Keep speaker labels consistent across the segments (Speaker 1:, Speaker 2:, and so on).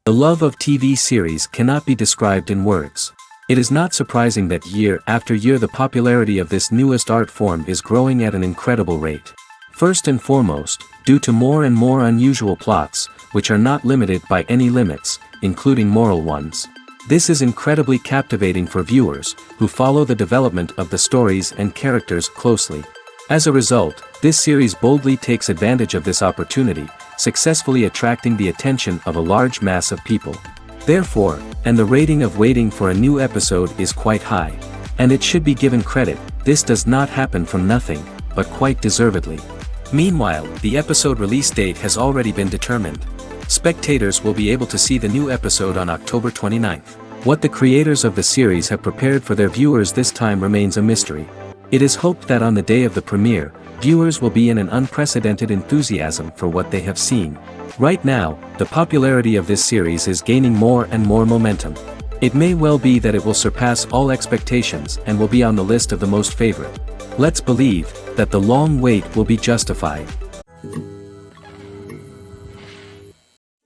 Speaker 1: The love of TV series cannot be described in words. It is not surprising that year after year the popularity of this newest art form is growing at an incredible rate. First and foremost, due to more and more unusual plots, which are not limited by any limits, including moral ones. This is incredibly captivating for viewers, who follow the development of the stories and characters closely. As a result, this series boldly takes advantage of this opportunity, successfully attracting the attention of a large mass of people. Therefore, and the rating of waiting for a new episode is quite high. And it should be given credit, this does not happen from nothing, but quite deservedly. Meanwhile, the episode release date has already been determined. Spectators will be able to see the new episode on October 29th. What the creators of the series have prepared for their viewers this time remains a mystery. It is hoped that on the day of the premiere, viewers will be in an unprecedented enthusiasm for what they have seen. Right now, the popularity of this series is gaining more and more momentum. It may well be that it will surpass all expectations and will be on the list of the most favorite. Let's believe that the long wait will be justified.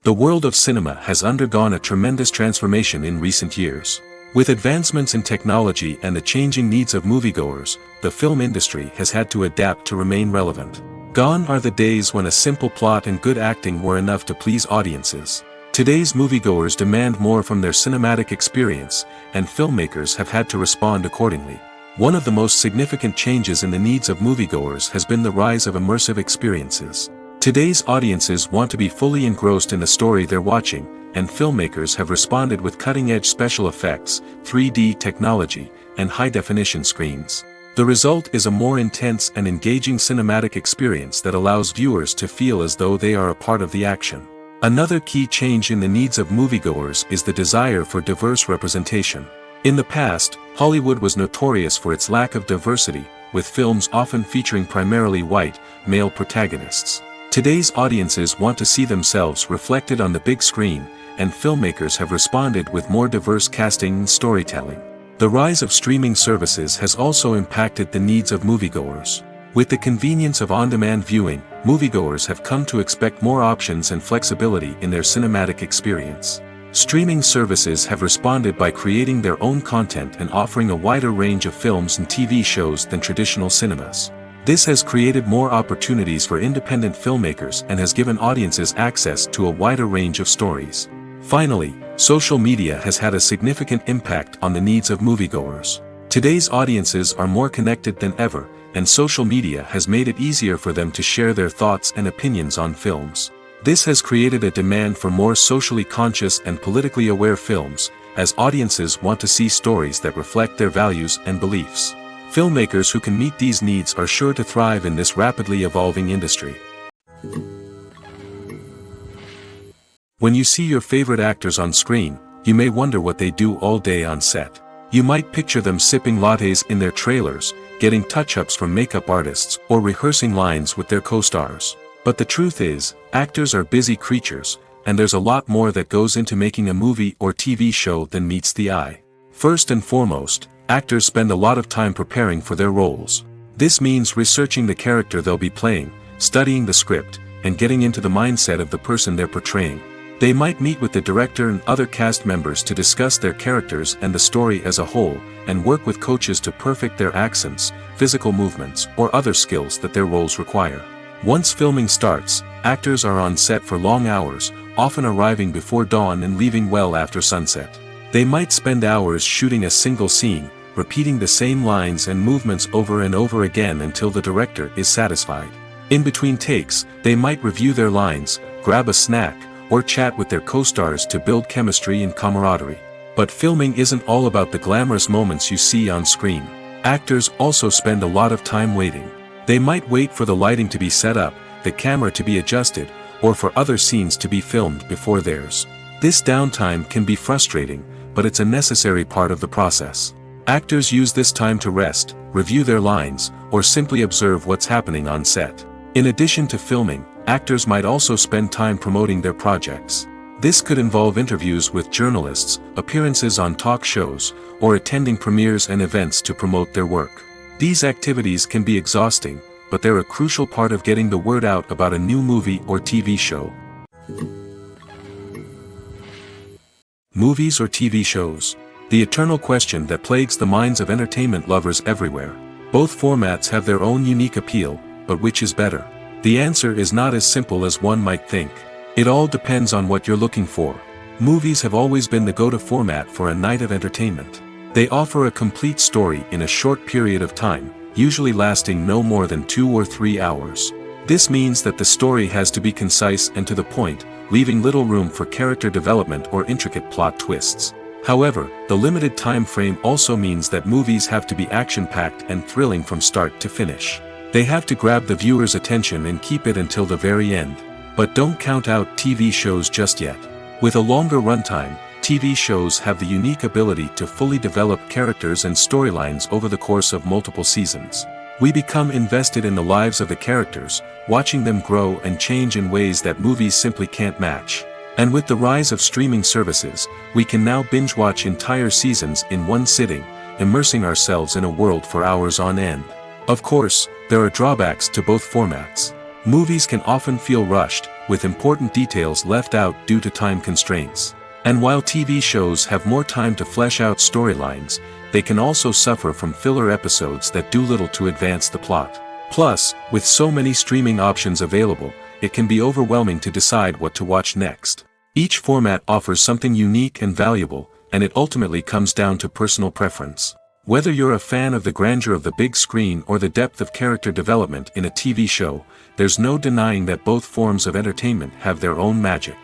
Speaker 1: The world of cinema has undergone a tremendous transformation in recent years. With advancements in technology and the changing needs of moviegoers, the film industry has had to adapt to remain relevant. Gone are the days when a simple plot and good acting were enough to please audiences. Today's moviegoers demand more from their cinematic experience, and filmmakers have had to respond accordingly. One of the most significant changes in the needs of moviegoers has been the rise of immersive experiences. Today's audiences want to be fully engrossed in the story they're watching, and filmmakers have responded with cutting-edge special effects, 3D technology, and high-definition screens. The result is a more intense and engaging cinematic experience that allows viewers to feel as though they are a part of the action. Another key change in the needs of moviegoers is the desire for diverse representation. In the past, Hollywood was notorious for its lack of diversity, with films often featuring primarily white, male protagonists. Today's audiences want to see themselves reflected on the big screen, and filmmakers have responded with more diverse casting and storytelling. The rise of streaming services has also impacted the needs of moviegoers. With the convenience of on-demand viewing, moviegoers have come to expect more options and flexibility in their cinematic experience. Streaming services have responded by creating their own content and offering a wider range of films and TV shows than traditional cinemas. This has created more opportunities for independent filmmakers and has given audiences access to a wider range of stories. Finally, social media has had a significant impact on the needs of moviegoers. Today's audiences are more connected than ever, and social media has made it easier for them to share their thoughts and opinions on films. This has created a demand for more socially conscious and politically aware films, as audiences want to see stories that reflect their values and beliefs. Filmmakers who can meet these needs are sure to thrive in this rapidly evolving industry. When you see your favorite actors on screen, you may wonder what they do all day on set. You might picture them sipping lattes in their trailers, getting touch-ups from makeup artists, or rehearsing lines with their co-stars. But the truth is, actors are busy creatures, and there's a lot more that goes into making a movie or TV show than meets the eye. First and foremost, actors spend a lot of time preparing for their roles. This means researching the character they'll be playing, studying the script, and getting into the mindset of the person they're portraying. They might meet with the director and other cast members to discuss their characters and the story as a whole, and work with coaches to perfect their accents, physical movements, or other skills that their roles require. Once filming starts, actors are on set for long hours, often arriving before dawn and leaving well after sunset. They might spend hours shooting a single scene, repeating the same lines and movements over and over again until the director is satisfied. In between takes, they might review their lines, grab a snack, or chat with their co-stars to build chemistry and camaraderie. But filming isn't all about the glamorous moments you see on screen. Actors also spend a lot of time waiting. They might wait for the lighting to be set up, the camera to be adjusted, or for other scenes to be filmed before theirs. This downtime can be frustrating, but it's a necessary part of the process. Actors use this time to rest, review their lines, or simply observe what's happening on set. In addition to filming, actors might also spend time promoting their projects. This could involve interviews with journalists, appearances on talk shows, or attending premieres and events to promote their work. These activities can be exhausting, but they're a crucial part of getting the word out about a new movie or TV show. Movies or TV shows? The eternal question that plagues the minds of entertainment lovers everywhere. Both formats have their own unique appeal, but which is better? The answer is not as simple as one might think. It all depends on what you're looking for. Movies have always been the go-to format for a night of entertainment. They offer a complete story in a short period of time, usually lasting no more than 2 or 3 hours. This means that the story has to be concise and to the point, leaving little room for character development or intricate plot twists. However, the limited time frame also means that movies have to be action-packed and thrilling from start to finish. They have to grab the viewer's attention and keep it until the very end. But don't count out TV shows just yet. With a longer runtime, TV shows have the unique ability to fully develop characters and storylines over the course of multiple seasons. We become invested in the lives of the characters, watching them grow and change in ways that movies simply can't match. And with the rise of streaming services, we can now binge-watch entire seasons in one sitting, immersing ourselves in a world for hours on end. Of course, there are drawbacks to both formats. Movies can often feel rushed, with important details left out due to time constraints. And while TV shows have more time to flesh out storylines, they can also suffer from filler episodes that do little to advance the plot. Plus, with so many streaming options available, it can be overwhelming to decide what to watch next. Each format offers something unique and valuable, and it ultimately comes down to personal preference. Whether you're a fan of the grandeur of the big screen or the depth of character development in a TV show, there's no denying that both forms of entertainment have their own magic.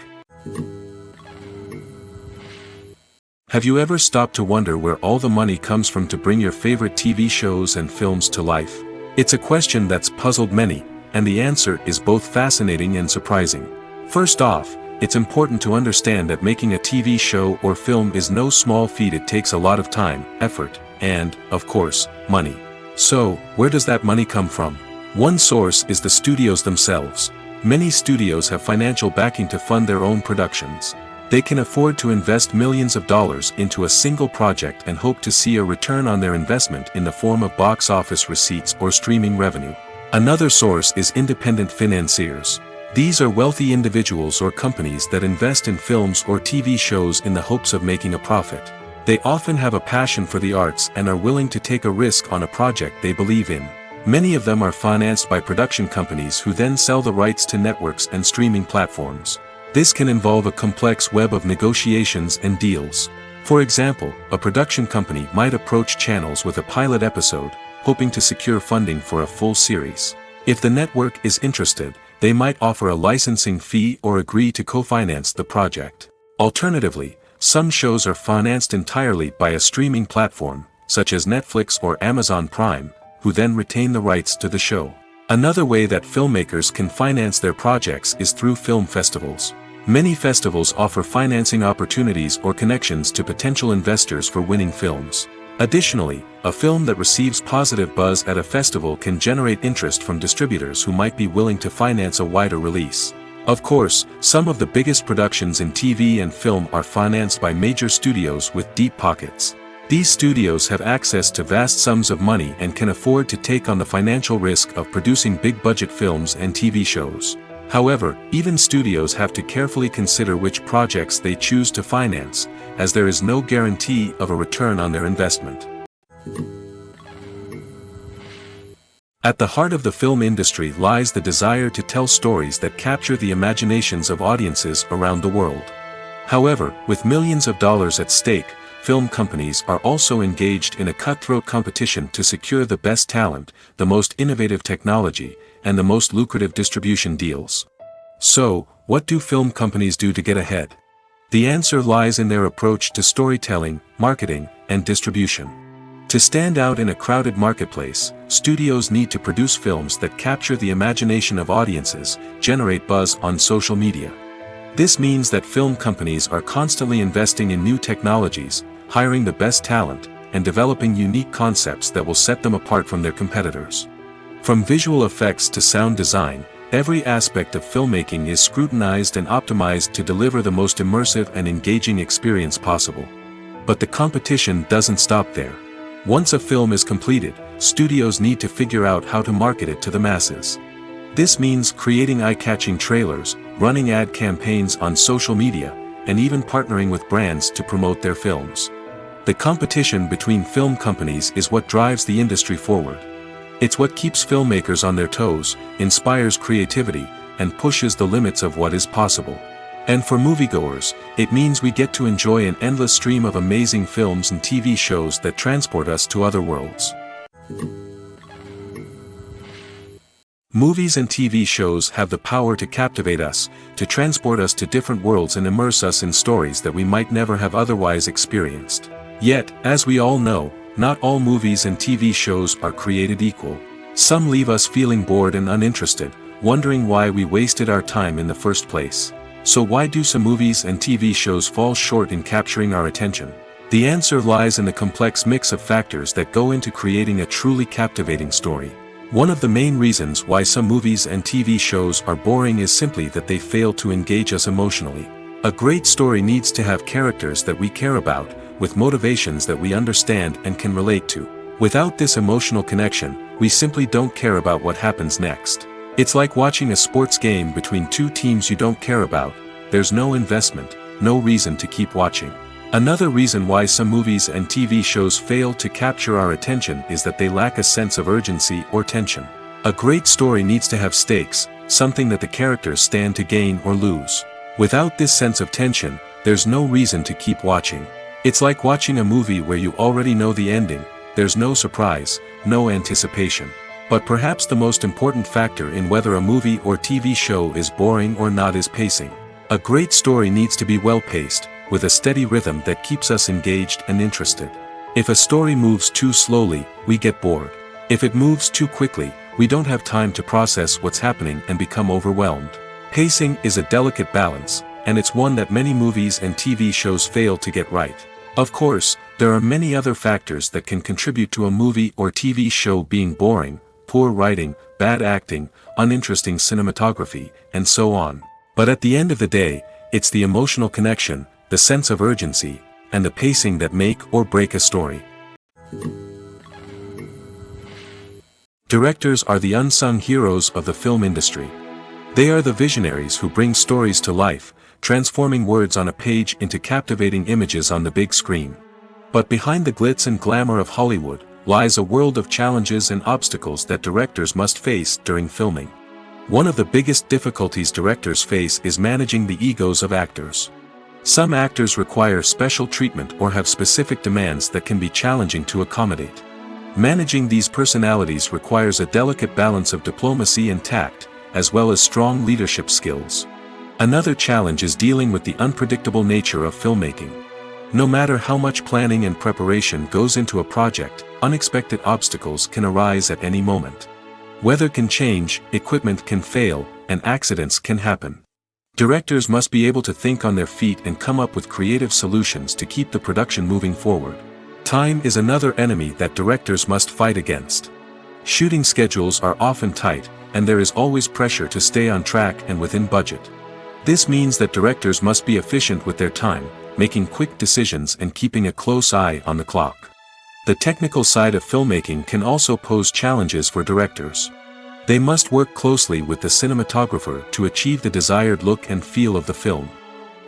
Speaker 1: Have you ever stopped to wonder where all the money comes from to bring your favorite TV shows and films to life? It's a question that's puzzled many, and the answer is both fascinating and surprising. First off, it's important to understand that making a TV show or film is no small feat. It takes a lot of time, effort, and, of course, money. So, where does that money come from? One source is the studios themselves. Many studios have financial backing to fund their own productions. They can afford to invest millions of dollars into a single project and hope to see a return on their investment in the form of box office receipts or streaming revenue. Another source is independent financiers. These are wealthy individuals or companies that invest in films or TV shows in the hopes of making a profit. They often have a passion for the arts and are willing to take a risk on a project they believe in. Many of them are financed by production companies who then sell the rights to networks and streaming platforms. This can involve a complex web of negotiations and deals. For example, a production company might approach channels with a pilot episode, hoping to secure funding for a full series. If the network is interested, they might offer a licensing fee or agree to co-finance the project. Alternatively, some shows are financed entirely by a streaming platform, such as Netflix or Amazon Prime, who then retain the rights to the show. Another way that filmmakers can finance their projects is through film festivals. Many festivals offer financing opportunities or connections to potential investors for winning films. Additionally, a film that receives positive buzz at a festival can generate interest from distributors who might be willing to finance a wider release. Of course, some of the biggest productions in TV and film are financed by major studios with deep pockets. These studios have access to vast sums of money and can afford to take on the financial risk of producing big-budget films and TV shows. However, even studios have to carefully consider which projects they choose to finance, as there is no guarantee of a return on their investment. At the heart of the film industry lies the desire to tell stories that capture the imaginations of audiences around the world. However, with millions of dollars at stake, film companies are also engaged in a cutthroat competition to secure the best talent, the most innovative technology, and the most lucrative distribution deals. So, what do film companies do to get ahead? The answer lies in their approach to storytelling, marketing, and distribution. To stand out in a crowded marketplace, studios need to produce films that capture the imagination of audiences, generate buzz on social media. This means that film companies are constantly investing in new technologies, hiring the best talent, and developing unique concepts that will set them apart from their competitors. From visual effects to sound design, every aspect of filmmaking is scrutinized and optimized to deliver the most immersive and engaging experience possible. But the competition doesn't stop there. Once a film is completed, studios need to figure out how to market it to the masses. This means creating eye-catching trailers, running ad campaigns on social media, and even partnering with brands to promote their films. The competition between film companies is what drives the industry forward. It's what keeps filmmakers on their toes, inspires creativity, and pushes the limits of what is possible. And for moviegoers, it means we get to enjoy an endless stream of amazing films and TV shows that transport us to other worlds. Movies and TV shows have the power to captivate us, to transport us to different worlds and immerse us in stories that we might never have otherwise experienced. Yet, as we all know, not all movies and TV shows are created equal. Some leave us feeling bored and uninterested, wondering why we wasted our time in the first place. So why do some movies and TV shows fall short in capturing our attention? The answer lies in the complex mix of factors that go into creating a truly captivating story. One of the main reasons why some movies and TV shows are boring is simply that they fail to engage us emotionally. A great story needs to have characters that we care about, with motivations that we understand and can relate to. Without this emotional connection, we simply don't care about what happens next. It's like watching a sports game between two teams you don't care about. There's no investment, no reason to keep watching. Another reason why some movies and TV shows fail to capture our attention is that they lack a sense of urgency or tension. A great story needs to have stakes, something that the characters stand to gain or lose. Without this sense of tension, there's no reason to keep watching. It's like watching a movie where you already know the ending. There's no surprise, no anticipation. But perhaps the most important factor in whether a movie or TV show is boring or not is pacing. A great story needs to be well-paced, with a steady rhythm that keeps us engaged and interested. If a story moves too slowly, we get bored. If it moves too quickly, we don't have time to process what's happening and become overwhelmed. Pacing is a delicate balance, and it's one that many movies and TV shows fail to get right. Of course, there are many other factors that can contribute to a movie or TV show being boring: poor writing, bad acting, uninteresting cinematography, and so on. But at the end of the day, it's the emotional connection, the sense of urgency, and the pacing that make or break a story. Directors are the unsung heroes of the film industry. They are the visionaries who bring stories to life, transforming words on a page into captivating images on the big screen. But behind the glitz and glamour of Hollywood lies a world of challenges and obstacles that directors must face during filming. One of the biggest difficulties directors face is managing the egos of actors. Some actors require special treatment or have specific demands that can be challenging to accommodate. Managing these personalities requires a delicate balance of diplomacy and tact, as well as strong leadership skills. Another challenge is dealing with the unpredictable nature of filmmaking. No matter how much planning and preparation goes into a project, unexpected obstacles can arise at any moment. Weather can change, equipment can fail, and accidents can happen. Directors must be able to think on their feet and come up with creative solutions to keep the production moving forward. Time is another enemy that directors must fight against. Shooting schedules are often tight, and there is always pressure to stay on track and within budget. This means that directors must be efficient with their time, making quick decisions and keeping a close eye on the clock. The technical side of filmmaking can also pose challenges for directors. They must work closely with the cinematographer to achieve the desired look and feel of the film.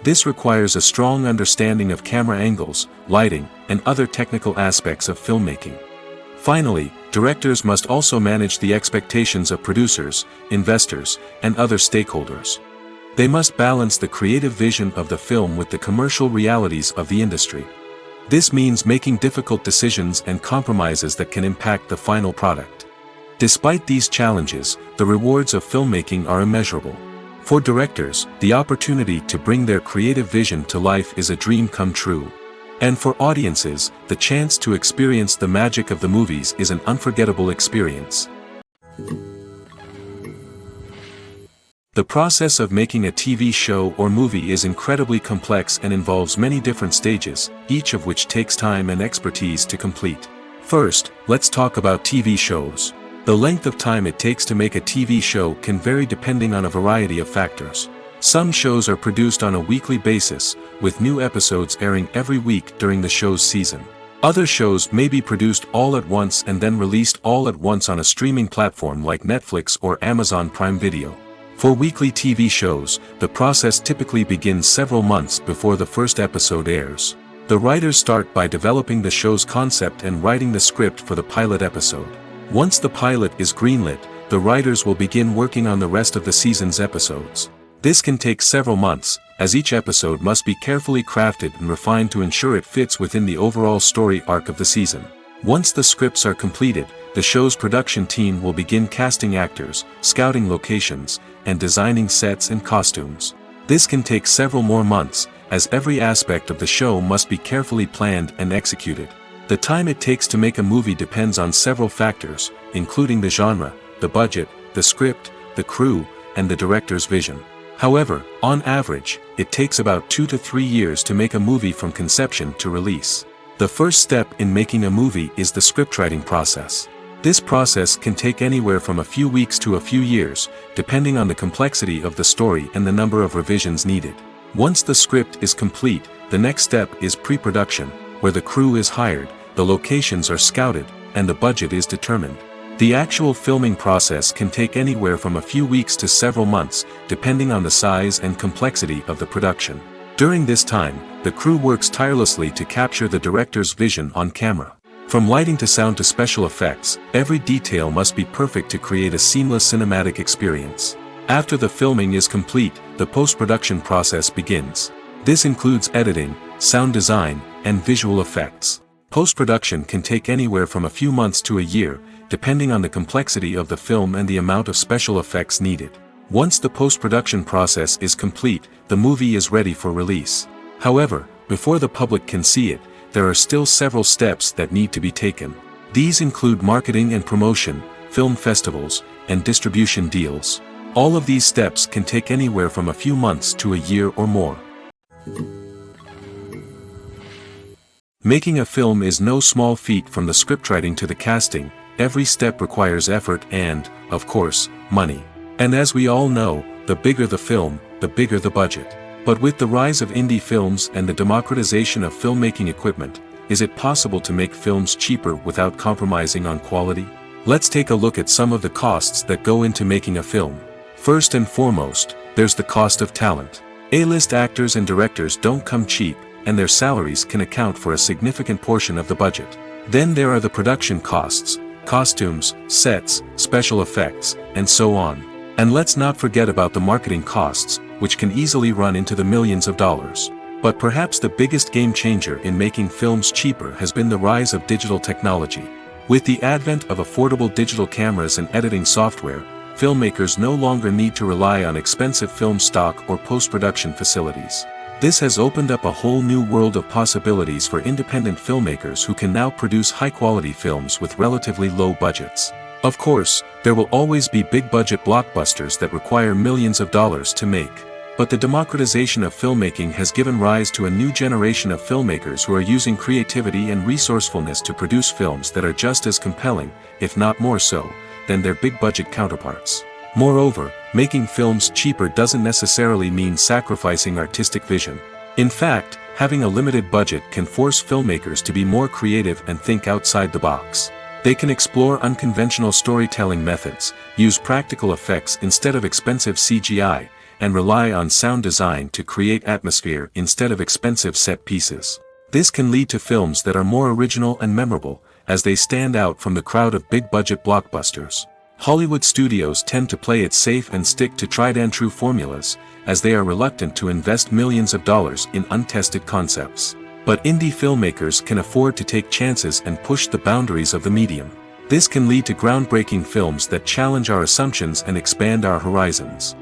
Speaker 1: This requires a strong understanding of camera angles, lighting, and other technical aspects of filmmaking. Finally, directors must also manage the expectations of producers, investors, and other stakeholders. They must balance the creative vision of the film with the commercial realities of the industry. This means making difficult decisions and compromises that can impact the final product. Despite these challenges, the rewards of filmmaking are immeasurable. For directors, the opportunity to bring their creative vision to life is a dream come true. And for audiences, the chance to experience the magic of the movies is an unforgettable experience. The process of making a TV show or movie is incredibly complex and involves many different stages, each of which takes time and expertise to complete. First, let's talk about TV shows. The length of time it takes to make a TV show can vary depending on a variety of factors. Some shows are produced on a weekly basis, with new episodes airing every week during the show's season. Other shows may be produced all at once and then released all at once on a streaming platform like Netflix or Amazon Prime Video. For weekly TV shows, the process typically begins several months before the first episode airs. The writers start by developing the show's concept and writing the script for the pilot episode. Once the pilot is greenlit, the writers will begin working on the rest of the season's episodes. This can take several months, as each episode must be carefully crafted and refined to ensure it fits within the overall story arc of the season. Once the scripts are completed, the show's production team will begin casting actors, scouting locations, and designing sets and costumes. This can take several more months, as every aspect of the show must be carefully planned and executed. The time it takes to make a movie depends on several factors, including the genre, the budget, the script, the crew, and the director's vision. However, on average, it takes about 2 to 3 years to make a movie from conception to release. The first step in making a movie is the scriptwriting process. This process can take anywhere from a few weeks to a few years, depending on the complexity of the story and the number of revisions needed. Once the script is complete, the next step is pre-production, where the crew is hired, the locations are scouted, and the budget is determined. The actual filming process can take anywhere from a few weeks to several months, depending on the size and complexity of the production. During this time, the crew works tirelessly to capture the director's vision on camera. From lighting to sound to special effects, every detail must be perfect to create a seamless cinematic experience. After the filming is complete, the post-production process begins. This includes editing, sound design, and visual effects. Post-production can take anywhere from a few months to a year, depending on the complexity of the film and the amount of special effects needed. Once the post-production process is complete, the movie is ready for release. However, before the public can see it, there are still several steps that need to be taken. These include marketing and promotion, film festivals, and distribution deals. All of these steps can take anywhere from a few months to a year or more. Making a film is no small feat. From the scriptwriting to the casting, every step requires effort and, of course, money. And as we all know, the bigger the film, the bigger the budget. But with the rise of indie films and the democratization of filmmaking equipment, is it possible to make films cheaper without compromising on quality? Let's take a look at some of the costs that go into making a film. First and foremost, there's the cost of talent. A-list actors and directors don't come cheap, and their salaries can account for a significant portion of the budget. Then there are the production costs, costumes, sets, special effects, and so on. And let's not forget about the marketing costs, which can easily run into the millions of dollars. But perhaps the biggest game changer in making films cheaper has been the rise of digital technology. With the advent of affordable digital cameras and editing software, filmmakers no longer need to rely on expensive film stock or post-production facilities. This has opened up a whole new world of possibilities for independent filmmakers who can now produce high-quality films with relatively low budgets. Of course, there will always be big-budget blockbusters that require millions of dollars to make. But the democratization of filmmaking has given rise to a new generation of filmmakers who are using creativity and resourcefulness to produce films that are just as compelling, if not more so, than their big-budget counterparts. Moreover, making films cheaper doesn't necessarily mean sacrificing artistic vision. In fact, having a limited budget can force filmmakers to be more creative and think outside the box. They can explore unconventional storytelling methods, use practical effects instead of expensive CGI, and rely on sound design to create atmosphere instead of expensive set pieces. This can lead to films that are more original and memorable, as they stand out from the crowd of big-budget blockbusters. Hollywood studios tend to play it safe and stick to tried-and-true formulas, as they are reluctant to invest millions of dollars in untested concepts. But indie filmmakers can afford to take chances and push the boundaries of the medium. This can lead to groundbreaking films that challenge our assumptions and expand our horizons.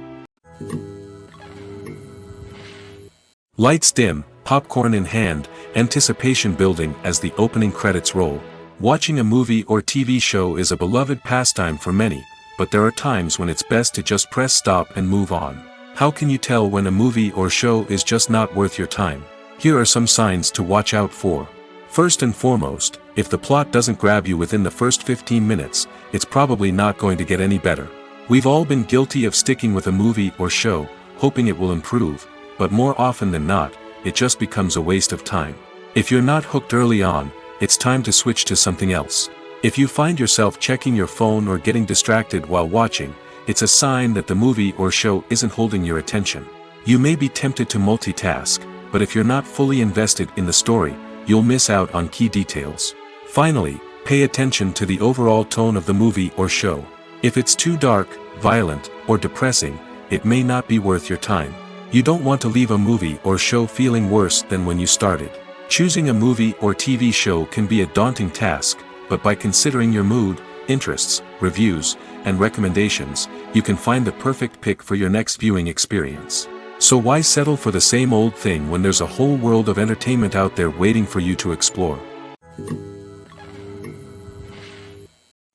Speaker 1: Lights dim, popcorn in hand, anticipation building as the opening credits roll. Watching a movie or TV show is a beloved pastime for many, but there are times when it's best to just press stop and move on. How can you tell when a movie or show is just not worth your time? Here are some signs to watch out for. First and foremost, if the plot doesn't grab you within the first 15 minutes, it's probably not going to get any better. We've all been guilty of sticking with a movie or show, hoping it will improve, but more often than not, it just becomes a waste of time. If you're not hooked early on, it's time to switch to something else. If you find yourself checking your phone or getting distracted while watching, it's a sign that the movie or show isn't holding your attention. You may be tempted to multitask, but if you're not fully invested in the story, you'll miss out on key details. Finally, pay attention to the overall tone of the movie or show. If it's too dark, violent, or depressing, it may not be worth your time. You don't want to leave a movie or show feeling worse than when you started. Choosing a movie or TV show can be a daunting task, but by considering your mood, interests, reviews, and recommendations, you can find the perfect pick for your next viewing experience. So why settle for the same old thing when there's a whole world of entertainment out there waiting for you to explore?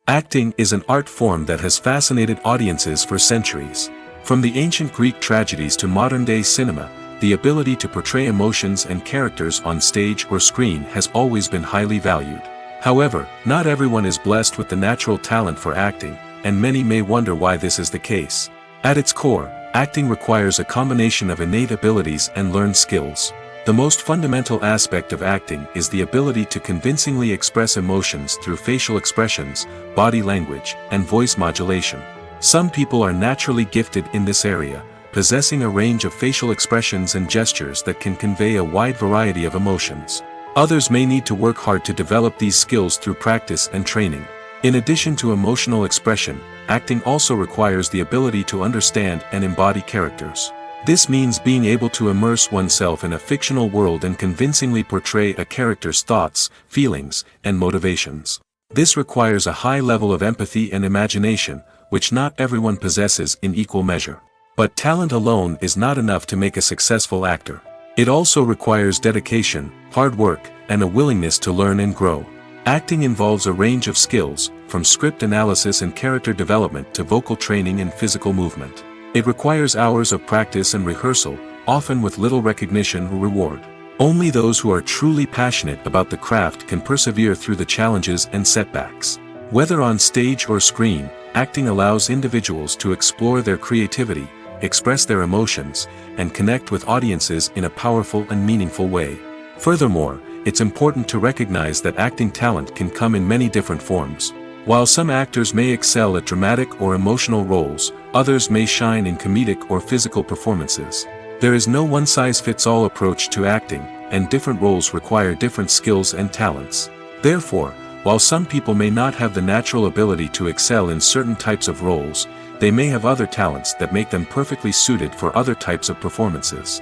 Speaker 1: Acting is an art form that has fascinated audiences for centuries. From the ancient Greek tragedies to modern-day cinema, the ability to portray emotions and characters on stage or screen has always been highly valued. However, not everyone is blessed with the natural talent for acting, and many may wonder why this is the case. At its core, acting requires a combination of innate abilities and learned skills. The most fundamental aspect of acting is the ability to convincingly express emotions through facial expressions, body language, and voice modulation. Some people are naturally gifted in this area, possessing a range of facial expressions and gestures that can convey a wide variety of emotions. Others may need to work hard to develop these skills through practice and training. In addition to emotional expression, acting also requires the ability to understand and embody characters. This means being able to immerse oneself in a fictional world and convincingly portray a character's thoughts, feelings, and motivations. This requires a high level of empathy and imagination, which not everyone possesses in equal measure. But talent alone is not enough to make a successful actor. It also requires dedication, hard work, and a willingness to learn and grow. Acting involves a range of skills, from script analysis and character development to vocal training and physical movement. It requires hours of practice and rehearsal, often with little recognition or reward. Only those who are truly passionate about the craft can persevere through the challenges and setbacks. Whether on stage or screen, acting allows individuals to explore their creativity, express their emotions, and connect with audiences in a powerful and meaningful way. Furthermore, it's important to recognize that acting talent can come in many different forms. While some actors may excel at dramatic or emotional roles, others may shine in comedic or physical performances. There is no one-size-fits-all approach to acting, and different roles require different skills and talents. Therefore, while some people may not have the natural ability to excel in certain types of roles, they may have other talents that make them perfectly suited for other types of performances.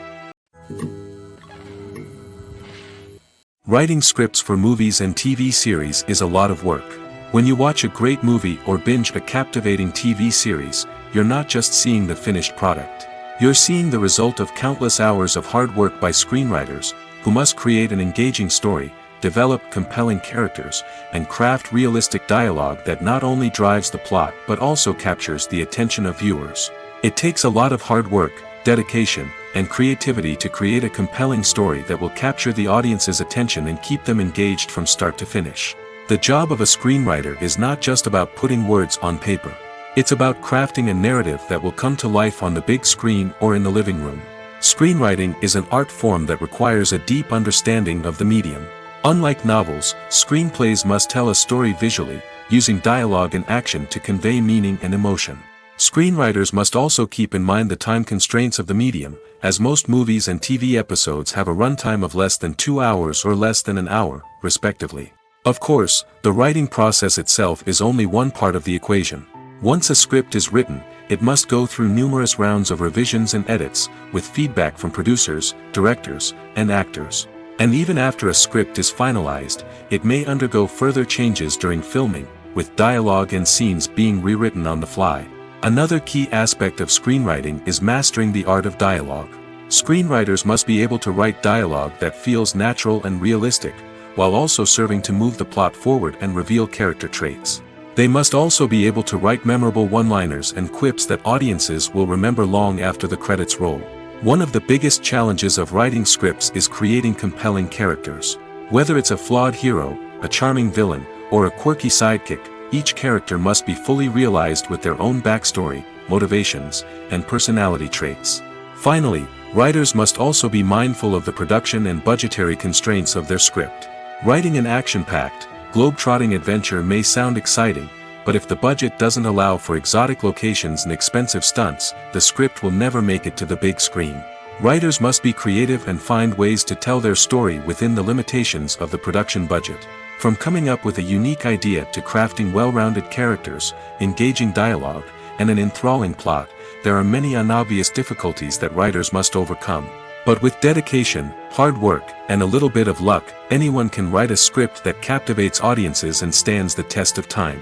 Speaker 1: Writing scripts for movies and TV series is a lot of work. When you watch a great movie or binge a captivating TV series, you're not just seeing the finished product. You're seeing the result of countless hours of hard work by screenwriters, who must create an engaging story, develop compelling characters, and craft realistic dialogue that not only drives the plot but also captures the attention of viewers. It takes a lot of hard work, dedication, and creativity to create a compelling story that will capture the audience's attention and keep them engaged from start to finish. The job of a screenwriter is not just about putting words on paper. It's about crafting a narrative that will come to life on the big screen or in the living room. Screenwriting is an art form that requires a deep understanding of the medium. Unlike novels, screenplays must tell a story visually, using dialogue and action to convey meaning and emotion. Screenwriters must also keep in mind the time constraints of the medium, as most movies and TV episodes have a runtime of less than 2 hours or less than an hour, respectively. Of course, the writing process itself is only one part of the equation. Once a script is written, it must go through numerous rounds of revisions and edits, with feedback from producers, directors, and actors. And even after a script is finalized, it may undergo further changes during filming, with dialogue and scenes being rewritten on the fly. Another key aspect of screenwriting is mastering the art of dialogue. Screenwriters must be able to write dialogue that feels natural and realistic, while also serving to move the plot forward and reveal character traits. They must also be able to write memorable one-liners and quips that audiences will remember long after the credits roll. One of the biggest challenges of writing scripts is creating compelling characters. Whether it's a flawed hero, a charming villain, or a quirky sidekick, each character must be fully realized with their own backstory, motivations, and personality traits. Finally, writers must also be mindful of the production and budgetary constraints of their script. Writing an action-packed, globe-trotting adventure may sound exciting, but if the budget doesn't allow for exotic locations and expensive stunts, the script will never make it to the big screen. Writers must be creative and find ways to tell their story within the limitations of the production budget. From coming up with a unique idea to crafting well-rounded characters, engaging dialogue, and an enthralling plot, there are many unobvious difficulties that writers must overcome. But with dedication, hard work, and a little bit of luck, anyone can write a script that captivates audiences and stands the test of time.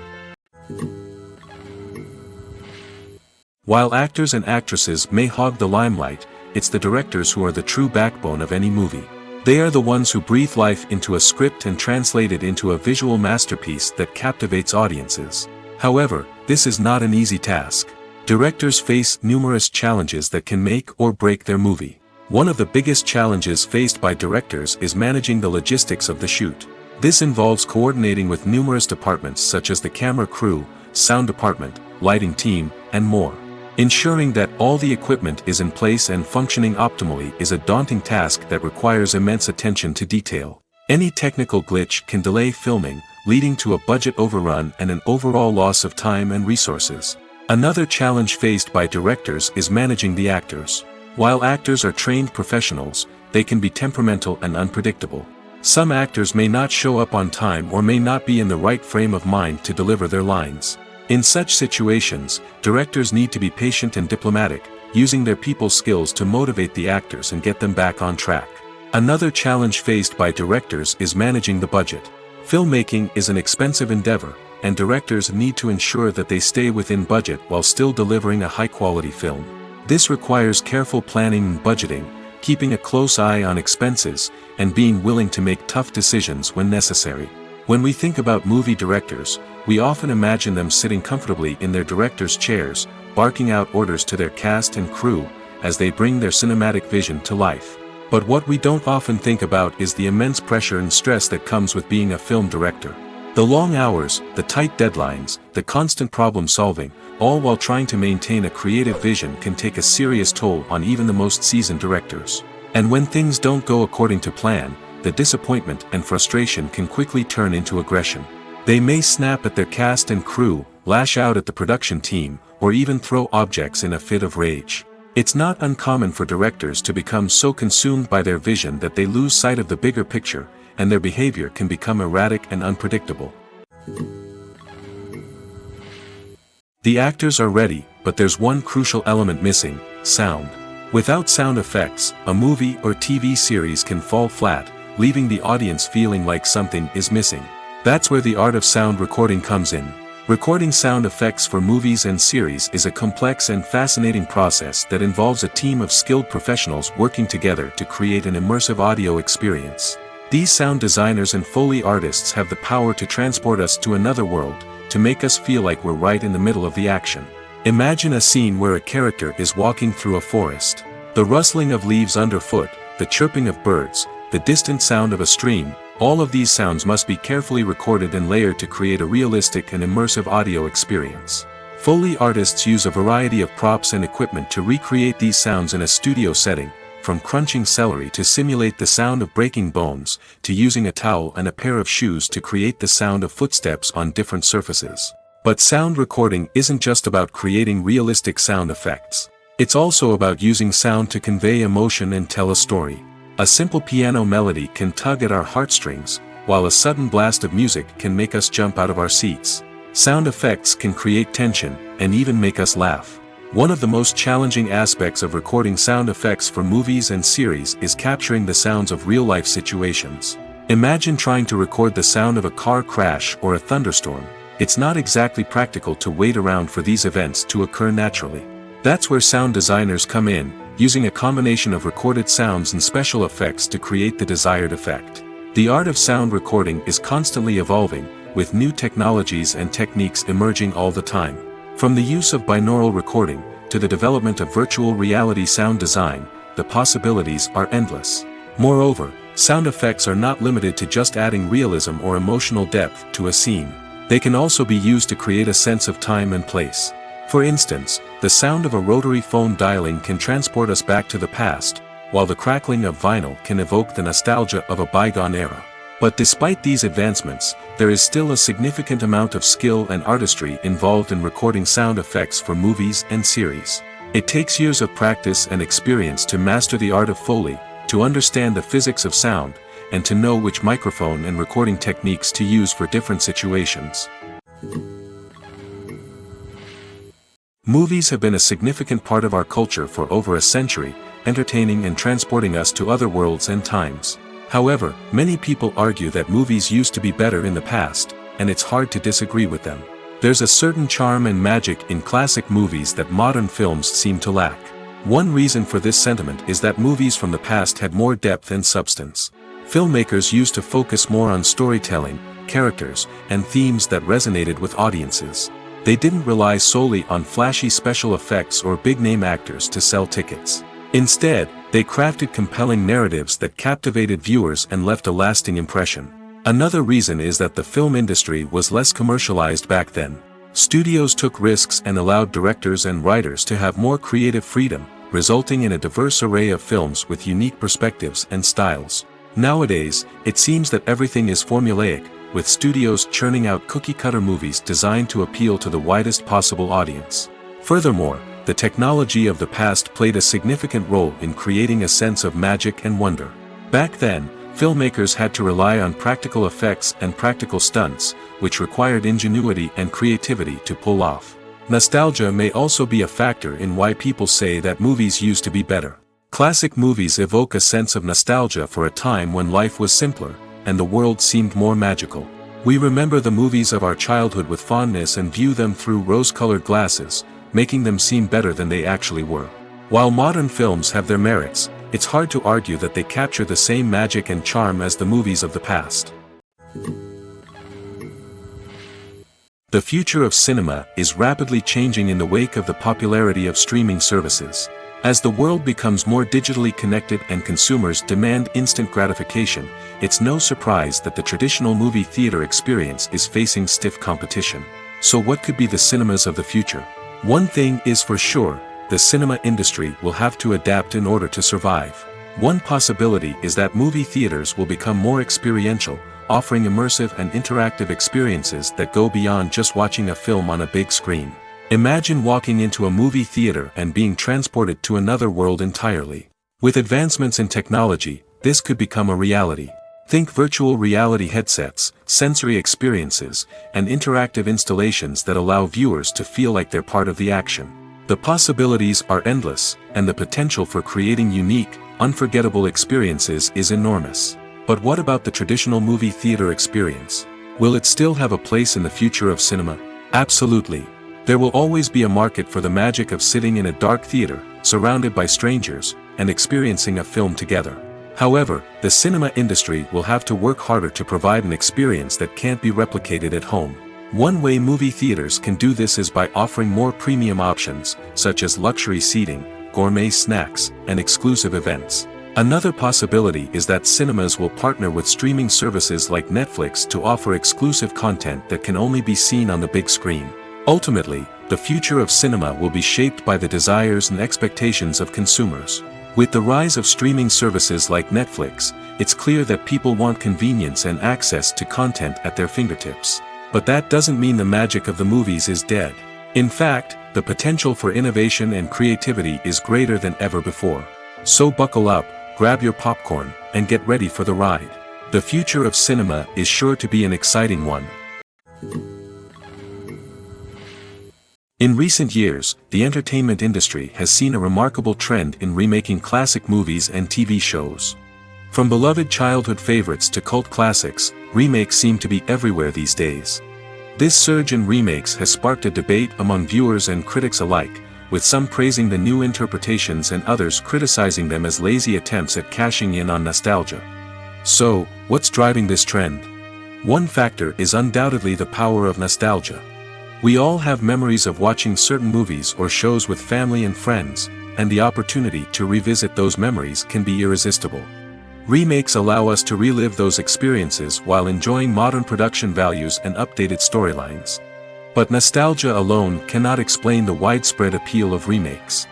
Speaker 1: While actors and actresses may hog the limelight, it's the directors who are the true backbone of any movie. They are the ones who breathe life into a script and translate it into a visual masterpiece that captivates audiences. However, this is not an easy task. Directors face numerous challenges that can make or break their movie. One of the biggest challenges faced by directors is managing the logistics of the shoot. This involves coordinating with numerous departments such as the camera crew, sound department, lighting team, and more. Ensuring that all the equipment is in place and functioning optimally is a daunting task that requires immense attention to detail. Any technical glitch can delay filming, leading to a budget overrun and an overall loss of time and resources. Another challenge faced by directors is managing the actors. While actors are trained professionals, they can be temperamental and unpredictable. Some actors may not show up on time or may not be in the right frame of mind to deliver their lines. In such situations, directors need to be patient and diplomatic, using their people skills to motivate the actors and get them back on track. Another challenge faced by directors is managing the budget. Filmmaking is an expensive endeavor, and directors need to ensure that they stay within budget while still delivering a high-quality film. This requires careful planning and budgeting, keeping a close eye on expenses, and being willing to make tough decisions when necessary. When we think about movie directors, we often imagine them sitting comfortably in their director's chairs, barking out orders to their cast and crew, as they bring their cinematic vision to life. But what we don't often think about is the immense pressure and stress that comes with being a film director. The long hours, the tight deadlines, the constant problem solving, all while trying to maintain a creative vision can take a serious toll on even the most seasoned directors. And when things don't go according to plan, the disappointment and frustration can quickly turn into aggression. They may snap at their cast and crew, lash out at the production team, or even throw objects in a fit of rage. It's not uncommon for directors to become so consumed by their vision that they lose sight of the bigger picture, and their behavior can become erratic and unpredictable. The actors are ready, but there's one crucial element missing: sound. Without sound effects, a movie or TV series can fall flat, leaving the audience feeling like something is missing. That's where the art of sound recording comes in. Recording sound effects for movies and series is a complex and fascinating process that involves a team of skilled professionals working together to create an immersive audio experience. These sound designers and Foley artists have the power to transport us to another world, to make us feel like we're right in the middle of the action. Imagine a scene where a character is walking through a forest. The rustling of leaves underfoot, the chirping of birds, the distant sound of a stream, all of these sounds must be carefully recorded and layered to create a realistic and immersive audio experience. Foley artists use a variety of props and equipment to recreate these sounds in a studio setting, from crunching celery to simulate the sound of breaking bones, to using a towel and a pair of shoes to create the sound of footsteps on different surfaces. But sound recording isn't just about creating realistic sound effects. It's also about using sound to convey emotion and tell a story. A simple piano melody can tug at our heartstrings, while a sudden blast of music can make us jump out of our seats. Sound effects can create tension, and even make us laugh. One of the most challenging aspects of recording sound effects for movies and series is capturing the sounds of real-life situations. Imagine trying to record the sound of a car crash or a thunderstorm. It's not exactly practical to wait around for these events to occur naturally. That's where sound designers come in, using a combination of recorded sounds and special effects to create the desired effect. The art of sound recording is constantly evolving, with new technologies and techniques emerging all the time. From the use of binaural recording, to the development of virtual reality sound design, the possibilities are endless. Moreover, sound effects are not limited to just adding realism or emotional depth to a scene. They can also be used to create a sense of time and place. For instance, the sound of a rotary phone dialing can transport us back to the past, while the crackling of vinyl can evoke the nostalgia of a bygone era. But despite these advancements, there is still a significant amount of skill and artistry involved in recording sound effects for movies and series. It takes years of practice and experience to master the art of Foley, to understand the physics of sound, and to know which microphone and recording techniques to use for different situations. Movies have been a significant part of our culture for over a century, entertaining and transporting us to other worlds and times. However, many people argue that movies used to be better in the past, and it's hard to disagree with them. There's a certain charm and magic in classic movies that modern films seem to lack. One reason for this sentiment is that movies from the past had more depth and substance. Filmmakers used to focus more on storytelling, characters, and themes that resonated with audiences. They didn't rely solely on flashy special effects or big-name actors to sell tickets. Instead, they crafted compelling narratives that captivated viewers and left a lasting impression. Another reason is that the film industry was less commercialized back then. Studios took risks and allowed directors and writers to have more creative freedom, resulting in a diverse array of films with unique perspectives and styles. Nowadays, it seems that everything is formulaic, with studios churning out cookie-cutter movies designed to appeal to the widest possible audience. Furthermore, the technology of the past played a significant role in creating a sense of magic and wonder. Back then, filmmakers had to rely on practical effects and practical stunts, which required ingenuity and creativity to pull off. Nostalgia may also be a factor in why people say that movies used to be better. Classic movies evoke a sense of nostalgia for a time when life was simpler, and the world seemed more magical. We remember the movies of our childhood with fondness and view them through rose-colored glasses, making them seem better than they actually were. While modern films have their merits, it's hard to argue that they capture the same magic and charm as the movies of the past. The future of cinema is rapidly changing in the wake of the popularity of streaming services. As the world becomes more digitally connected and consumers demand instant gratification, it's no surprise that the traditional movie theater experience is facing stiff competition. So what could be the cinemas of the future? One thing is for sure, the cinema industry will have to adapt in order to survive. One possibility is that movie theaters will become more experiential, offering immersive and interactive experiences that go beyond just watching a film on a big screen. Imagine walking into a movie theater and being transported to another world entirely. With advancements in technology, this could become a reality. Think virtual reality headsets, sensory experiences, and interactive installations that allow viewers to feel like they're part of the action. The possibilities are endless, and the potential for creating unique, unforgettable experiences is enormous. But what about the traditional movie theater experience? Will it still have a place in the future of cinema? Absolutely. There will always be a market for the magic of sitting in a dark theater, surrounded by strangers, and experiencing a film together. However, the cinema industry will have to work harder to provide an experience that can't be replicated at home. One way movie theaters can do this is by offering more premium options, such as luxury seating, gourmet snacks, and exclusive events. Another possibility is that cinemas will partner with streaming services like Netflix to offer exclusive content that can only be seen on the big screen. Ultimately, the future of cinema will be shaped by the desires and expectations of consumers. With the rise of streaming services like Netflix, it's clear that people want convenience and access to content at their fingertips. But that doesn't mean the magic of the movies is dead. In fact, the potential for innovation and creativity is greater than ever before. So buckle up, grab your popcorn, and get ready for the ride. The future of cinema is sure to be an exciting one. In recent years, the entertainment industry has seen a remarkable trend in remaking classic movies and TV shows. From beloved childhood favorites to cult classics, remakes seem to be everywhere these days. This surge in remakes has sparked a debate among viewers and critics alike, with some praising the new interpretations and others criticizing them as lazy attempts at cashing in on nostalgia. So, what's driving this trend? One factor is undoubtedly the power of nostalgia. We all have memories of watching certain movies or shows with family and friends, and the opportunity to revisit those memories can be irresistible. Remakes allow us to relive those experiences while enjoying modern production values and updated storylines. But nostalgia alone cannot explain the widespread appeal of remakes.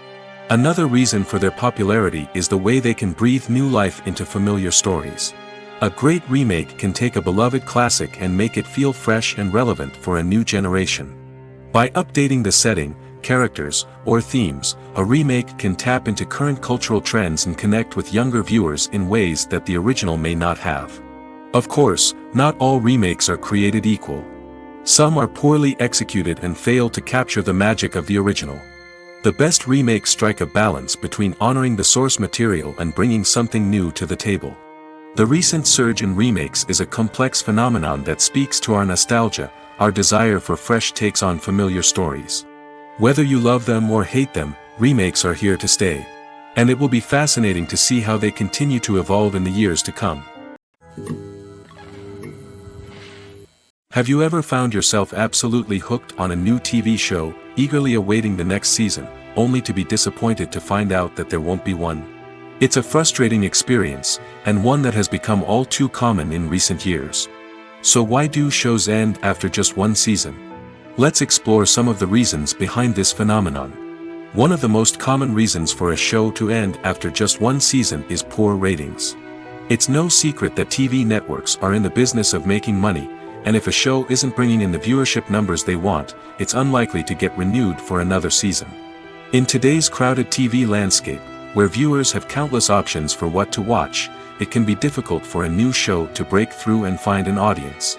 Speaker 1: Another reason for their popularity is the way they can breathe new life into familiar stories. A great remake can take a beloved classic and make it feel fresh and relevant for a new generation. By updating the setting, characters, or themes, a remake can tap into current cultural trends and connect with younger viewers in ways that the original may not have. Of course, not all remakes are created equal. Some are poorly executed and fail to capture the magic of the original. The best remakes strike a balance between honoring the source material and bringing something new to the table. The recent surge in remakes is a complex phenomenon that speaks to our nostalgia, our desire for fresh takes on familiar stories. Whether you love them or hate them, remakes are here to stay. And it will be fascinating to see how they continue to evolve in the years to come. Have you ever found yourself absolutely hooked on a new TV show, eagerly awaiting the next season, only to be disappointed to find out that there won't be one? It's a frustrating experience, and one that has become all too common in recent years. So why do shows end after just one season? Let's explore some of the reasons behind this phenomenon. One of the most common reasons for a show to end after just one season is poor ratings. It's no secret that TV networks are in the business of making money, and if a show isn't bringing in the viewership numbers they want, it's unlikely to get renewed for another season. In today's crowded TV landscape, where viewers have countless options for what to watch, it can be difficult for a new show to break through and find an audience.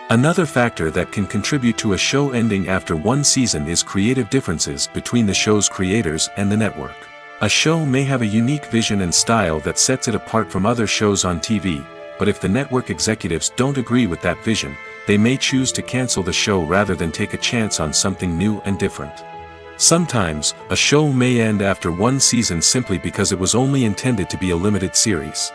Speaker 1: Another factor that can contribute to a show ending after one season is creative differences between the show's creators and the network. A show may have a unique vision and style that sets it apart from other shows on TV, but if the network executives don't agree with that vision, they may choose to cancel the show rather than take a chance on something new and different. Sometimes, a show may end after one season simply because it was only intended to be a limited series.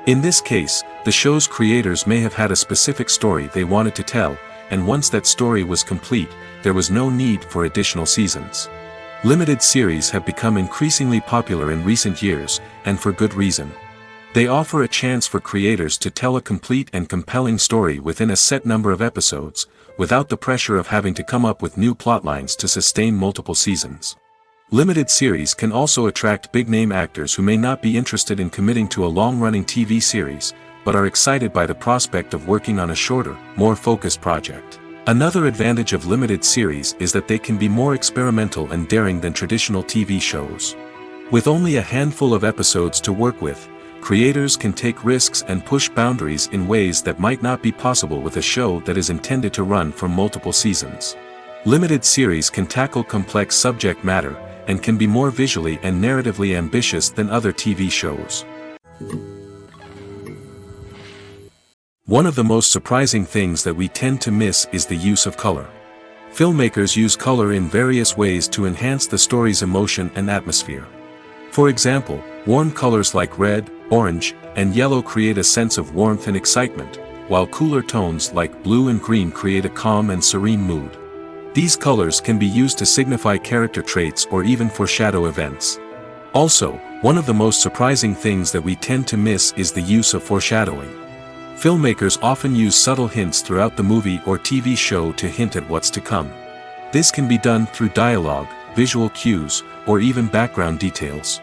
Speaker 1: In this case, the show's creators may have had a specific story they wanted to tell, and once that story was complete, there was no need for additional seasons. Limited series have become increasingly popular in recent years, and for good reason. They offer a chance for creators to tell a complete and compelling story within a set number of episodes, without the pressure of having to come up with new plotlines to sustain multiple seasons. Limited series can also attract big-name actors who may not be interested in committing to a long-running TV series, but are excited by the prospect of working on a shorter, more focused project. Another advantage of limited series is that they can be more experimental and daring than traditional TV shows. With only a handful of episodes to work with, creators can take risks and push boundaries in ways that might not be possible with a show that is intended to run for multiple seasons. Limited series can tackle complex subject matter, and can be more visually and narratively ambitious than other TV shows. One of the most surprising things that we tend to miss is the use of color. Filmmakers use color in various ways to enhance the story's emotion and atmosphere. For example, warm colors like red, orange, and yellow create a sense of warmth and excitement, while cooler tones like blue and green create a calm and serene mood. These colors can be used to signify character traits or even foreshadow events. Also, one of the most surprising things that we tend to miss is the use of foreshadowing. Filmmakers often use subtle hints throughout the movie or TV show to hint at what's to come. This can be done through dialogue, visual cues, or even background details.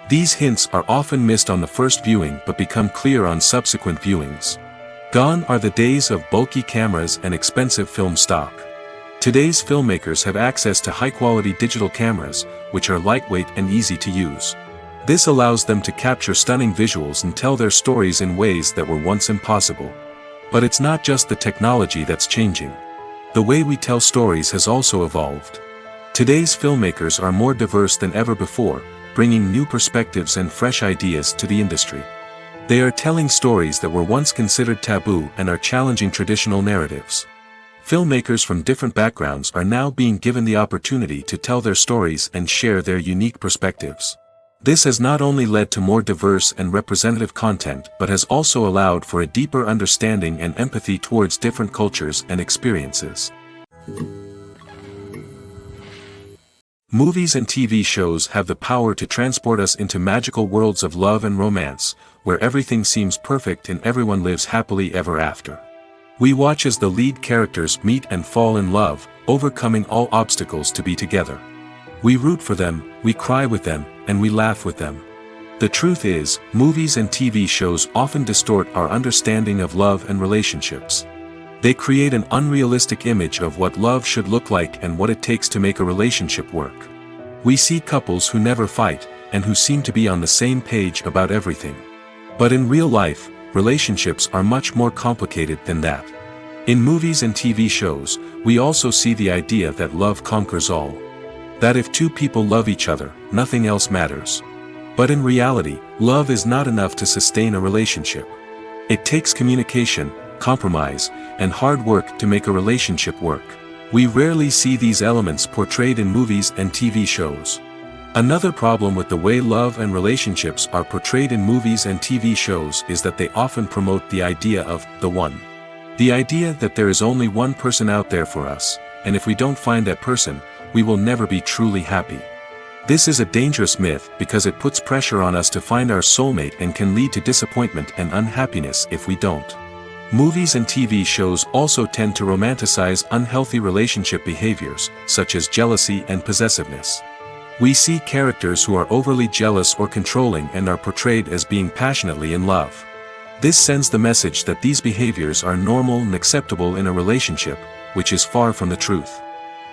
Speaker 1: These hints are often missed on the first viewing but become clear on subsequent viewings. Gone are the days of bulky cameras and expensive film stock. Today's filmmakers have access to high-quality digital cameras, which are lightweight and easy to use. This allows them to capture stunning visuals and tell their stories in ways that were once impossible. But it's not just the technology that's changing. The way we tell stories has also evolved. Today's filmmakers are more diverse than ever before, bringing new perspectives and fresh ideas to the industry. They are telling stories that were once considered taboo and are challenging traditional narratives. Filmmakers from different backgrounds are now being given the opportunity to tell their stories and share their unique perspectives. This has not only led to more diverse and representative content but has also allowed for a deeper understanding and empathy towards different cultures and experiences. Movies and TV shows have the power to transport us into magical worlds of love and romance, where everything seems perfect and everyone lives happily ever after. We watch as the lead characters meet and fall in love, overcoming all obstacles to be together. We root for them, we cry with them, and we laugh with them. The truth is, movies and TV shows often distort our understanding of love and relationships. They create an unrealistic image of what love should look like and what it takes to make a relationship work. We see couples who never fight, and who seem to be on the same page about everything. But in real life, relationships are much more complicated than that. In movies and TV shows, we also see the idea that love conquers all. That if two people love each other, nothing else matters. But in reality, love is not enough to sustain a relationship. It takes communication, compromise, and hard work to make a relationship work. We rarely see these elements portrayed in movies and TV shows. Another problem with the way love and relationships are portrayed in movies and TV shows is that they often promote the idea of the one. The idea that there is only one person out there for us, and if we don't find that person, we will never be truly happy. This is a dangerous myth because it puts pressure on us to find our soulmate and can lead to disappointment and unhappiness if we don't. Movies and TV shows also tend to romanticize unhealthy relationship behaviors, such as jealousy and possessiveness. We see characters who are overly jealous or controlling and are portrayed as being passionately in love. This sends the message that these behaviors are normal and acceptable in a relationship, which is far from the truth.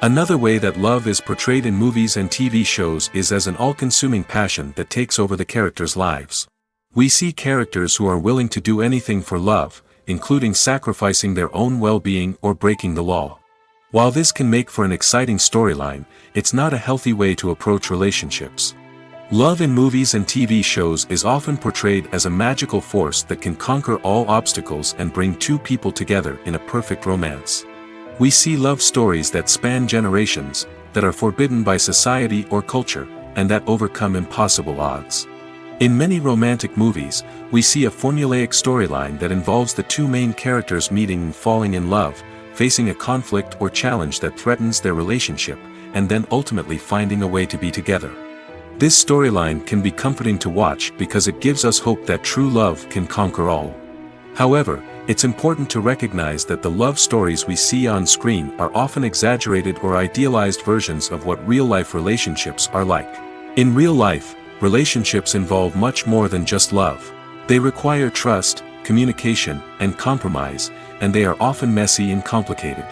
Speaker 1: Another way that love is portrayed in movies and TV shows is as an all-consuming passion that takes over the characters' lives. We see characters who are willing to do anything for love, including sacrificing their own well-being or breaking the law. While this can make for an exciting storyline, it's not a healthy way to approach relationships. Love in movies and TV shows is often portrayed as a magical force that can conquer all obstacles and bring two people together in a perfect romance. We see love stories that span generations, that are forbidden by society or culture, and that overcome impossible odds. In many romantic movies, we see a formulaic storyline that involves the two main characters meeting and falling in love, facing a conflict or challenge that threatens their relationship, and then ultimately finding a way to be together. This storyline can be comforting to watch because it gives us hope that true love can conquer all. However, it's important to recognize that the love stories we see on screen are often exaggerated or idealized versions of what real-life relationships are like. In real life, relationships involve much more than just love. They require trust, communication, and compromise, and they are often messy and complicated.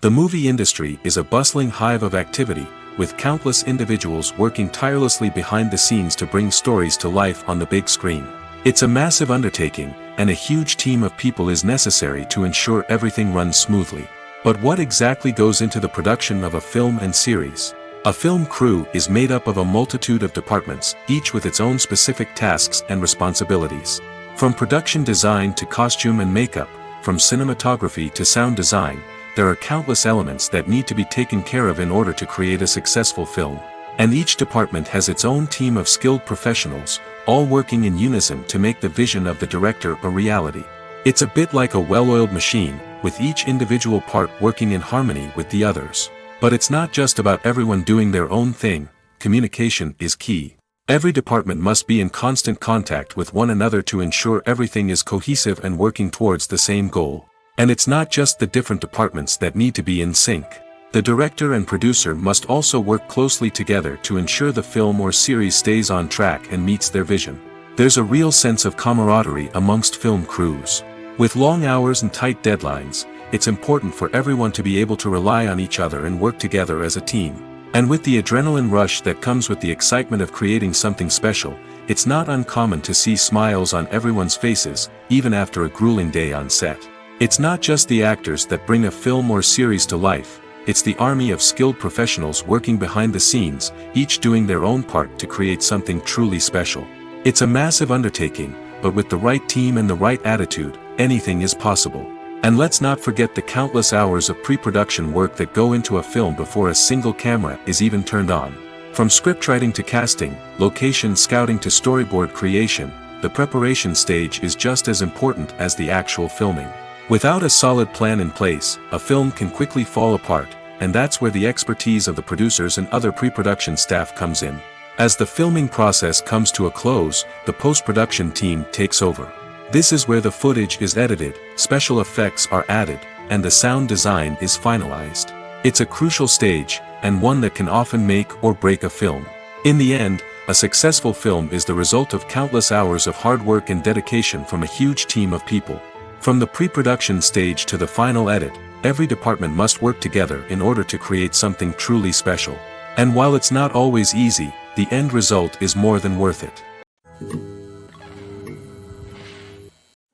Speaker 1: The movie industry is a bustling hive of activity, with countless individuals working tirelessly behind the scenes to bring stories to life on the big screen. It's a massive undertaking, and a huge team of people is necessary to ensure everything runs smoothly. But what exactly goes into the production of a film and series? A film crew is made up of a multitude of departments, each with its own specific tasks and responsibilities. From production design to costume and makeup, from cinematography to sound design, there are countless elements that need to be taken care of in order to create a successful film. And each department has its own team of skilled professionals, all working in unison to make the vision of the director a reality. It's a bit like a well-oiled machine, with each individual part working in harmony with the others. But it's not just about everyone doing their own thing. Communication is key. Every department must be in constant contact with one another to ensure everything is cohesive and working towards the same goal. And it's not just the different departments that need to be in sync. The director and producer must also work closely together to ensure the film or series stays on track and meets their vision. There's a real sense of camaraderie amongst film crews. With long hours and tight deadlines, it's important for everyone to be able to rely on each other and work together as a team. And with the adrenaline rush that comes with the excitement of creating something special, it's not uncommon to see smiles on everyone's faces, even after a grueling day on set. It's not just the actors that bring a film or series to life, it's the army of skilled professionals working behind the scenes, each doing their own part to create something truly special. It's a massive undertaking, but with the right team and the right attitude, anything is possible. And let's not forget the countless hours of pre-production work that go into a film before a single camera is even turned on. From scriptwriting to casting, location scouting to storyboard creation, the preparation stage is just as important as the actual filming. Without a solid plan in place, a film can quickly fall apart, and that's where the expertise of the producers and other pre-production staff comes in. As the filming process comes to a close, the post-production team takes over. This is where the footage is edited, special effects are added, and the sound design is finalized. It's a crucial stage, and one that can often make or break a film. In the end, a successful film is the result of countless hours of hard work and dedication from a huge team of people. From the pre-production stage to the final edit, every department must work together in order to create something truly special. And while it's not always easy, the end result is more than worth it.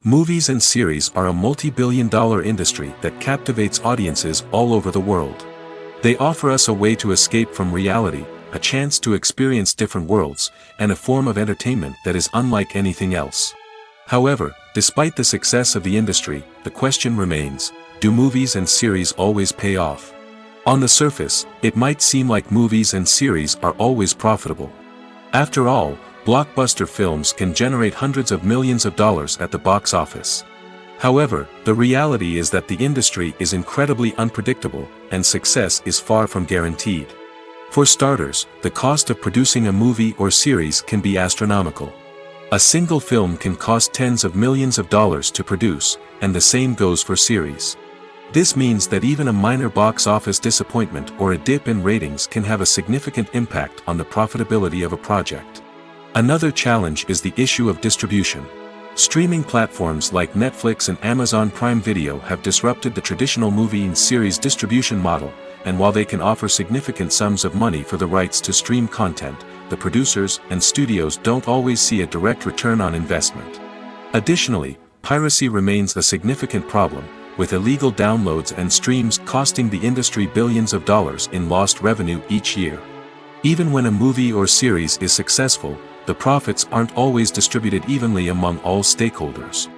Speaker 1: Movies and series are a multi-billion-dollar industry that captivates audiences all over the world. They offer us a way to escape from reality, a chance to experience different worlds, and a form of entertainment that is unlike anything else. However, despite the success of the industry, the question remains, do movies and series always pay off? On the surface, it might seem like movies and series are always profitable. After all, blockbuster films can generate hundreds of millions of dollars at the box office. However, the reality is that the industry is incredibly unpredictable, and success is far from guaranteed. For starters, the cost of producing a movie or series can be astronomical. A single film can cost tens of millions of dollars to produce, and the same goes for series. This means that even a minor box office disappointment or a dip in ratings can have a significant impact on the profitability of a project. Another challenge is the issue of distribution. Streaming platforms like Netflix and Amazon Prime Video have disrupted the traditional movie and series distribution model, and while they can offer significant sums of money for the rights to stream content, the producers and studios don't always see a direct return on investment. Additionally, piracy remains a significant problem, with illegal downloads and streams costing the industry billions of dollars in lost revenue each year. Even when a movie or series is successful, the profits aren't always distributed evenly among all stakeholders.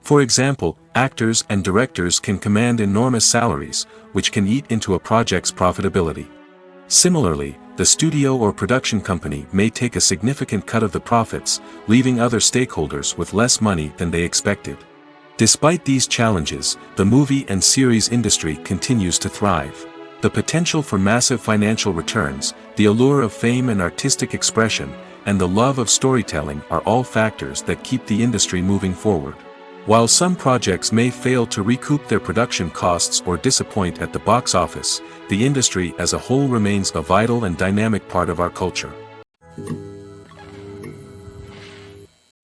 Speaker 1: For example, actors and directors can command enormous salaries, which can eat into a project's profitability. Similarly, the studio or production company may take a significant cut of the profits, leaving other stakeholders with less money than they expected. Despite these challenges, the movie and series industry continues to thrive. The potential for massive financial returns, the allure of fame and artistic expression, and the love of storytelling are all factors that keep the industry moving forward. While some projects may fail to recoup their production costs or disappoint at the box office, the industry as a whole remains a vital and dynamic part of our culture.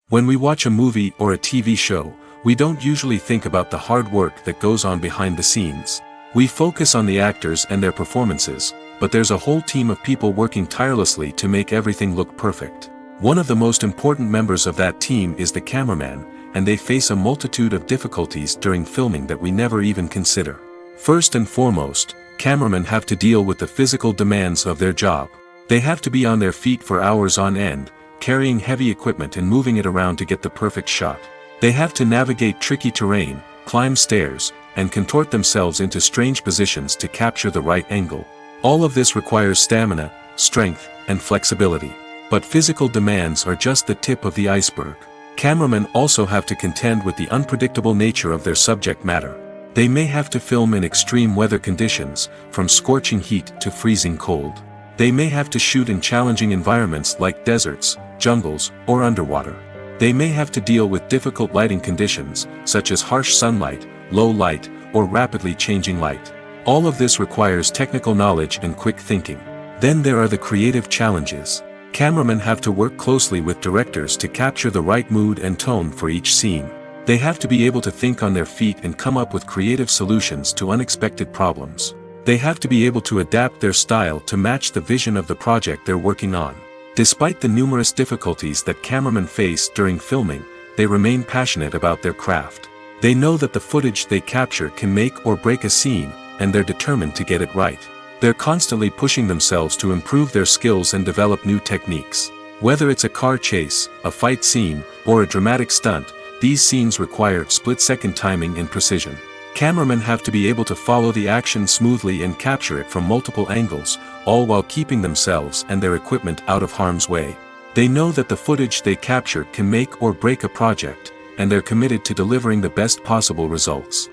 Speaker 1: When we watch a movie or a TV show, we don't usually think about the hard work that goes on behind the scenes. We focus on the actors and their performances, but there's a whole team of people working tirelessly to make everything look perfect. One of the most important members of that team is the cameraman, and they face a multitude of difficulties during filming that we never even consider. First and foremost, cameramen have to deal with the physical demands of their job. They have to be on their feet for hours on end, carrying heavy equipment and moving it around to get the perfect shot. They have to navigate tricky terrain, climb stairs, and contort themselves into strange positions to capture the right angle. All of this requires stamina, strength, and flexibility. But physical demands are just the tip of the iceberg. Cameramen also have to contend with the unpredictable nature of their subject matter. They may have to film in extreme weather conditions, from scorching heat to freezing cold. They may have to shoot in challenging environments like deserts, jungles, or underwater. They may have to deal with difficult lighting conditions, such as harsh sunlight, low light, or rapidly changing light. All of this requires technical knowledge and quick thinking. Then there are the creative challenges. Cameramen have to work closely with directors to capture the right mood and tone for each scene. They have to be able to think on their feet and come up with creative solutions to unexpected problems. They have to be able to adapt their style to match the vision of the project they're working on. Despite the numerous difficulties that cameramen face during filming, they remain passionate about their craft. They know that the footage they capture can make or break a scene, and they're determined to get it right. They're constantly pushing themselves to improve their skills and develop new techniques. Whether it's a car chase, a fight scene, or a dramatic stunt, these scenes require split-second timing and precision. Cameramen have to be able to follow the action smoothly and capture it from multiple angles, all while keeping themselves and their equipment out of harm's way. They know that the footage they capture can make or break a project, and they're committed to delivering the best possible results.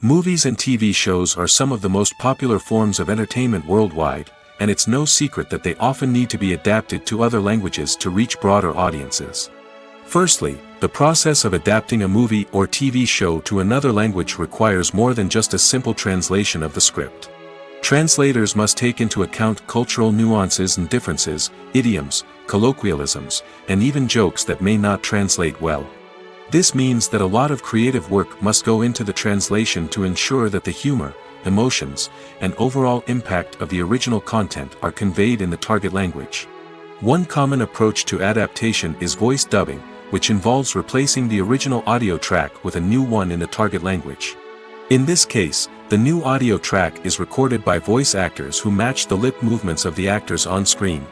Speaker 1: Movies and TV shows are some of the most popular forms of entertainment worldwide, and it's no secret that they often need to be adapted to other languages to reach broader audiences. Firstly, the process of adapting a movie or TV show to another language requires more than just a simple translation of the script. Translators must take into account cultural nuances and differences, idioms, colloquialisms, and even jokes that may not translate well. This means that a lot of creative work must go into the translation to ensure that the humor, emotions, and overall impact of the original content are conveyed in the target language. One common approach to adaptation is voice dubbing, which involves replacing the original audio track with a new one in the target language. In this case, the new audio track is recorded by voice actors who match the lip movements of the actors on screen.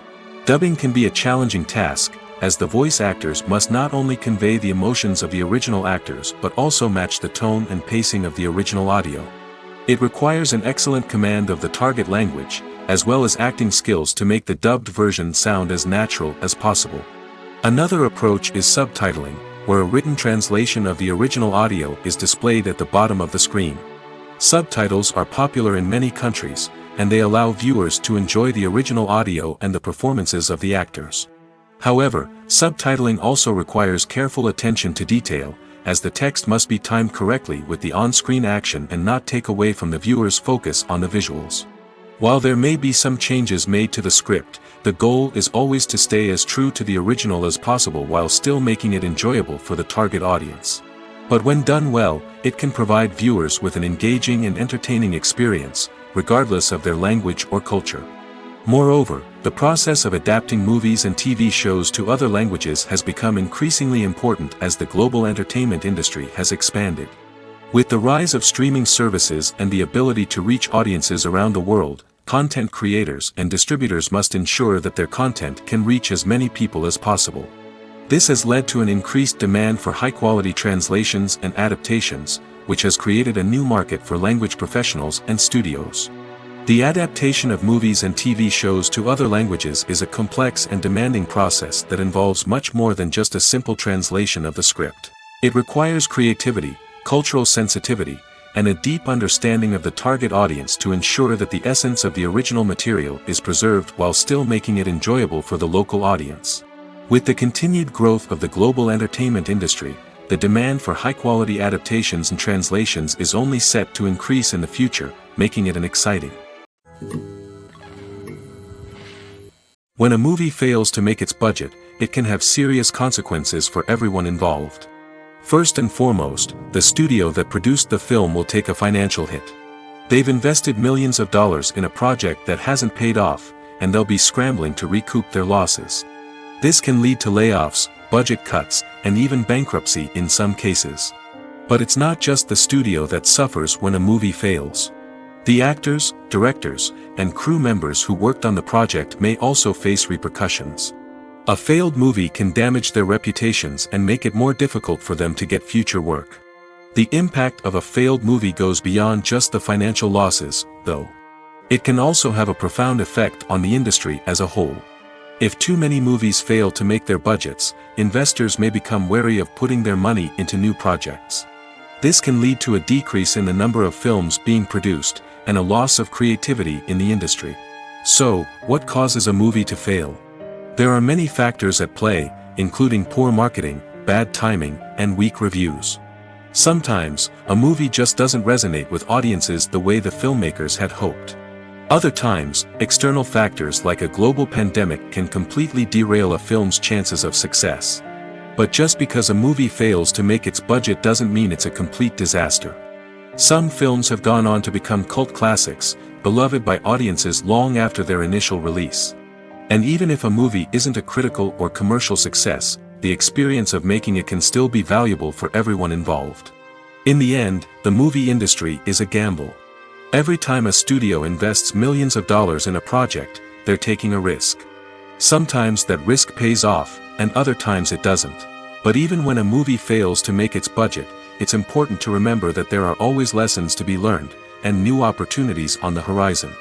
Speaker 1: Dubbing can be a challenging task, as the voice actors must not only convey the emotions of the original actors but also match the tone and pacing of the original audio. It requires an excellent command of the target language, as well as acting skills to make the dubbed version sound as natural as possible. Another approach is subtitling, where a written translation of the original audio is displayed at the bottom of the screen. Subtitles are popular in many countries, and they allow viewers to enjoy the original audio and the performances of the actors. However, subtitling also requires careful attention to detail, as the text must be timed correctly with the on-screen action and not take away from the viewer's focus on the visuals. While there may be some changes made to the script, the goal is always to stay as true to the original as possible while still making it enjoyable for the target audience. But when done well, it can provide viewers with an engaging and entertaining experience, regardless of their language or culture. Moreover, the process of adapting movies and TV shows to other languages has become increasingly important as the global entertainment industry has expanded. With the rise of streaming services and the ability to reach audiences around the world, content creators and distributors must ensure that their content can reach as many people as possible. This has led to an increased demand for high-quality translations and adaptations, which has created a new market for language professionals and studios. The adaptation of movies and TV shows to other languages is a complex and demanding process that involves much more than just a simple translation of the script. It requires creativity, cultural sensitivity, and a deep understanding of the target audience to ensure that the essence of the original material is preserved while still making it enjoyable for the local audience. With the continued growth of the global entertainment industry, the demand for high-quality adaptations and translations is only set to increase in the future, making it an exciting. When a movie fails to make its budget, it can have serious consequences for everyone involved. First and foremost, the studio that produced the film will take a financial hit. They've invested millions of dollars in a project that hasn't paid off, and they'll be scrambling to recoup their losses. This can lead to layoffs, budget cuts, and even bankruptcy in some cases. But it's not just the studio that suffers when a movie fails. The actors, directors, and crew members who worked on the project may also face repercussions. A failed movie can damage their reputations and make it more difficult for them to get future work. The impact of a failed movie goes beyond just the financial losses, though. It can also have a profound effect on the industry as a whole. If too many movies fail to make their budgets, investors may become wary of putting their money into new projects. This can lead to a decrease in the number of films being produced, and a loss of creativity in the industry. So, what causes a movie to fail? There are many factors at play, including poor marketing, bad timing, and weak reviews. Sometimes, a movie just doesn't resonate with audiences the way the filmmakers had hoped. Other times, external factors like a global pandemic can completely derail a film's chances of success. But just because a movie fails to make its budget doesn't mean it's a complete disaster. Some films have gone on to become cult classics, beloved by audiences long after their initial release. And even if a movie isn't a critical or commercial success, the experience of making it can still be valuable for everyone involved. In the end, the movie industry is a gamble. Every time a studio invests millions of dollars in a project, they're taking a risk. Sometimes that risk pays off, and other times it doesn't. But even when a movie fails to make its budget, it's important to remember that there are always lessons to be learned, and new opportunities on the horizon.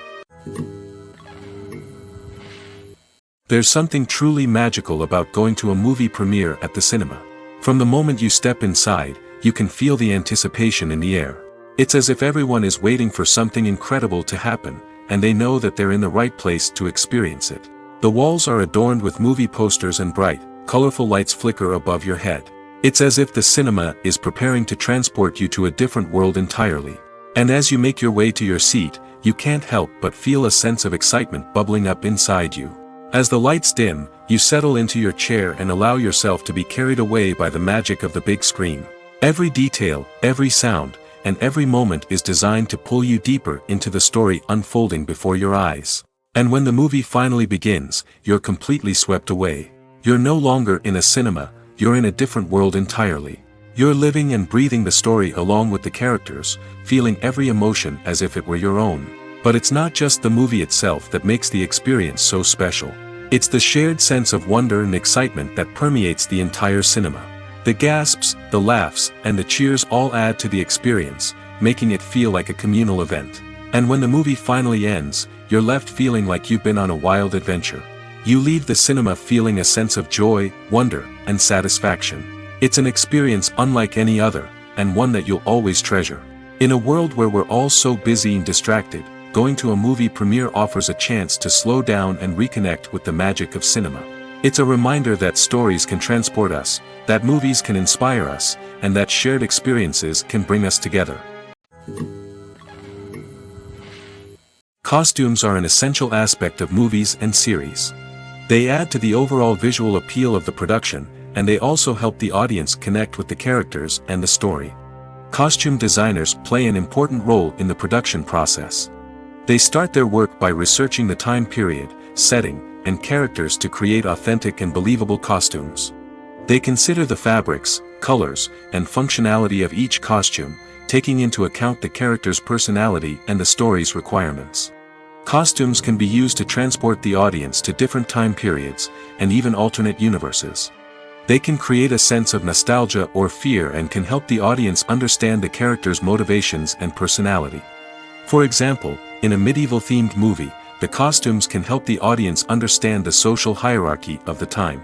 Speaker 1: There's something truly magical about going to a movie premiere at the cinema. From the moment you step inside, you can feel the anticipation in the air. It's as if everyone is waiting for something incredible to happen, and they know that they're in the right place to experience it. The walls are adorned with movie posters and bright, colorful lights flicker above your head. It's as if the cinema is preparing to transport you to a different world entirely. And as you make your way to your seat, you can't help but feel a sense of excitement bubbling up inside you. As the lights dim, you settle into your chair and allow yourself to be carried away by the magic of the big screen. Every detail, every sound, and every moment is designed to pull you deeper into the story unfolding before your eyes. And when the movie finally begins, you're completely swept away. You're no longer in a cinema, you're in a different world entirely. You're living and breathing the story along with the characters, feeling every emotion as if it were your own. But it's not just the movie itself that makes the experience so special. It's the shared sense of wonder and excitement that permeates the entire cinema. The gasps, the laughs, and the cheers all add to the experience, making it feel like a communal event. And when the movie finally ends, you're left feeling like you've been on a wild adventure. You leave the cinema feeling a sense of joy, wonder, and satisfaction. It's an experience unlike any other, and one that you'll always treasure. In a world where we're all so busy and distracted, going to a movie premiere offers a chance to slow down and reconnect with the magic of cinema. It's a reminder that stories can transport us, that movies can inspire us, and that shared experiences can bring us together. Costumes are an essential aspect of movies and series. They add to the overall visual appeal of the production, and they also help the audience connect with the characters and the story. Costume designers play an important role in the production process. They start their work by researching the time period, setting, and characters to create authentic and believable costumes. They consider the fabrics, colors, and functionality of each costume, taking into account the character's personality and the story's requirements. Costumes can be used to transport the audience to different time periods, and even alternate universes. They can create a sense of nostalgia or fear and can help the audience understand the character's motivations and personality. For example, in a medieval-themed movie, the costumes can help the audience understand the social hierarchy of the time.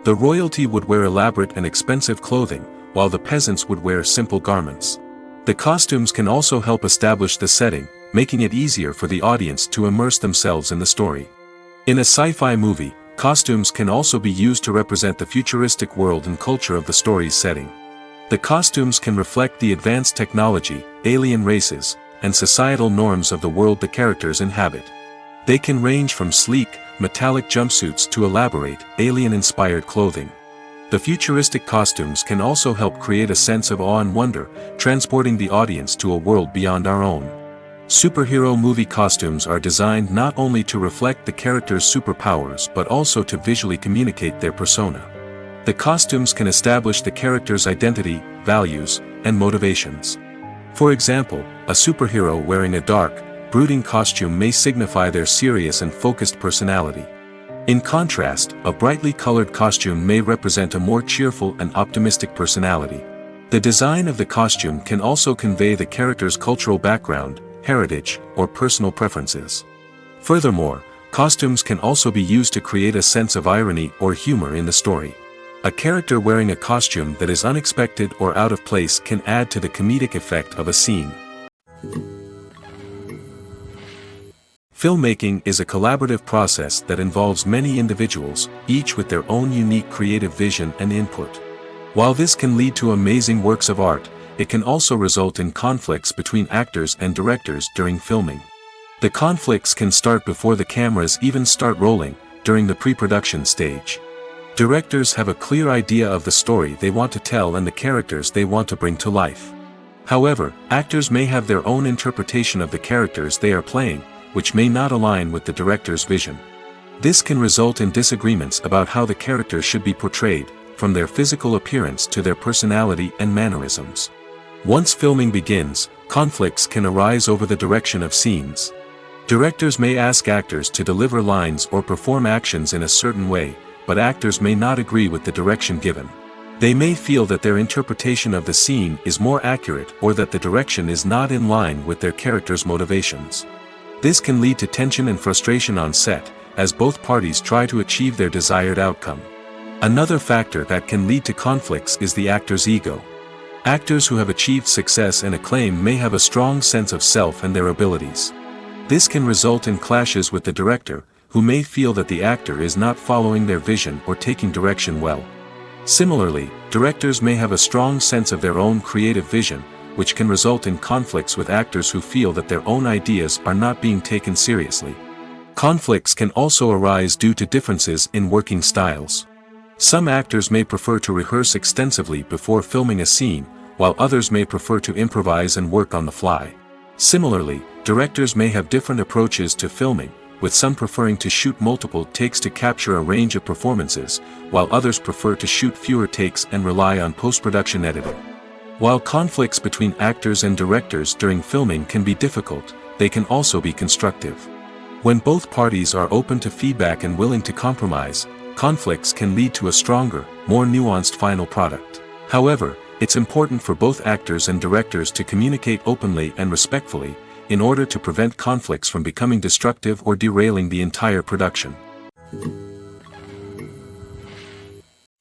Speaker 1: The royalty would wear elaborate and expensive clothing, while the peasants would wear simple garments. The costumes can also help establish the setting, making it easier for the audience to immerse themselves in the story. In a sci-fi movie, costumes can also be used to represent the futuristic world and culture of the story's setting. The costumes can reflect the advanced technology, alien races, and societal norms of the world the characters inhabit. They can range from sleek, metallic jumpsuits to elaborate, alien-inspired clothing. The futuristic costumes can also help create a sense of awe and wonder, transporting the audience to a world beyond our own. Superhero movie costumes are designed not only to reflect the character's superpowers but also to visually communicate their persona. The costumes can establish the character's identity, values, and motivations. For example, a superhero wearing a dark, brooding costume may signify their serious and focused personality. In contrast, a brightly colored costume may represent a more cheerful and optimistic personality. The design of the costume can also convey the character's cultural background, heritage, or personal preferences. Furthermore, costumes can also be used to create a sense of irony or humor in the story. A character wearing a costume that is unexpected or out of place can add to the comedic effect of a scene. Filmmaking is a collaborative process that involves many individuals, each with their own unique creative vision and input. While this can lead to amazing works of art, it can also result in conflicts between actors and directors during filming. The conflicts can start before the cameras even start rolling, during the pre-production stage. Directors have a clear idea of the story they want to tell and the characters they want to bring to life. However, actors may have their own interpretation of the characters they are playing, which may not align with the director's vision. This can result in disagreements about how the characters should be portrayed, from their physical appearance to their personality and mannerisms. Once filming begins, conflicts can arise over the direction of scenes. Directors may ask actors to deliver lines or perform actions in a certain way, but actors may not agree with the direction given. They may feel that their interpretation of the scene is more accurate or that the direction is not in line with their character's motivations. This can lead to tension and frustration on set, as both parties try to achieve their desired outcome. Another factor that can lead to conflicts is the actor's ego. Actors who have achieved success and acclaim may have a strong sense of self and their abilities. This can result in clashes with the director, who may feel that the actor is not following their vision or taking direction well. Similarly, directors may have a strong sense of their own creative vision, which can result in conflicts with actors who feel that their own ideas are not being taken seriously. Conflicts can also arise due to differences in working styles. Some actors may prefer to rehearse extensively before filming a scene, while others may prefer to improvise and work on the fly. Similarly, directors may have different approaches to filming, with some preferring to shoot multiple takes to capture a range of performances, while others prefer to shoot fewer takes and rely on post-production editing. While conflicts between actors and directors during filming can be difficult, they can also be constructive. When both parties are open to feedback and willing to compromise, conflicts can lead to a stronger, more nuanced final product. However, it's important for both actors and directors to communicate openly and respectfully, in order to prevent conflicts from becoming destructive or derailing the entire production.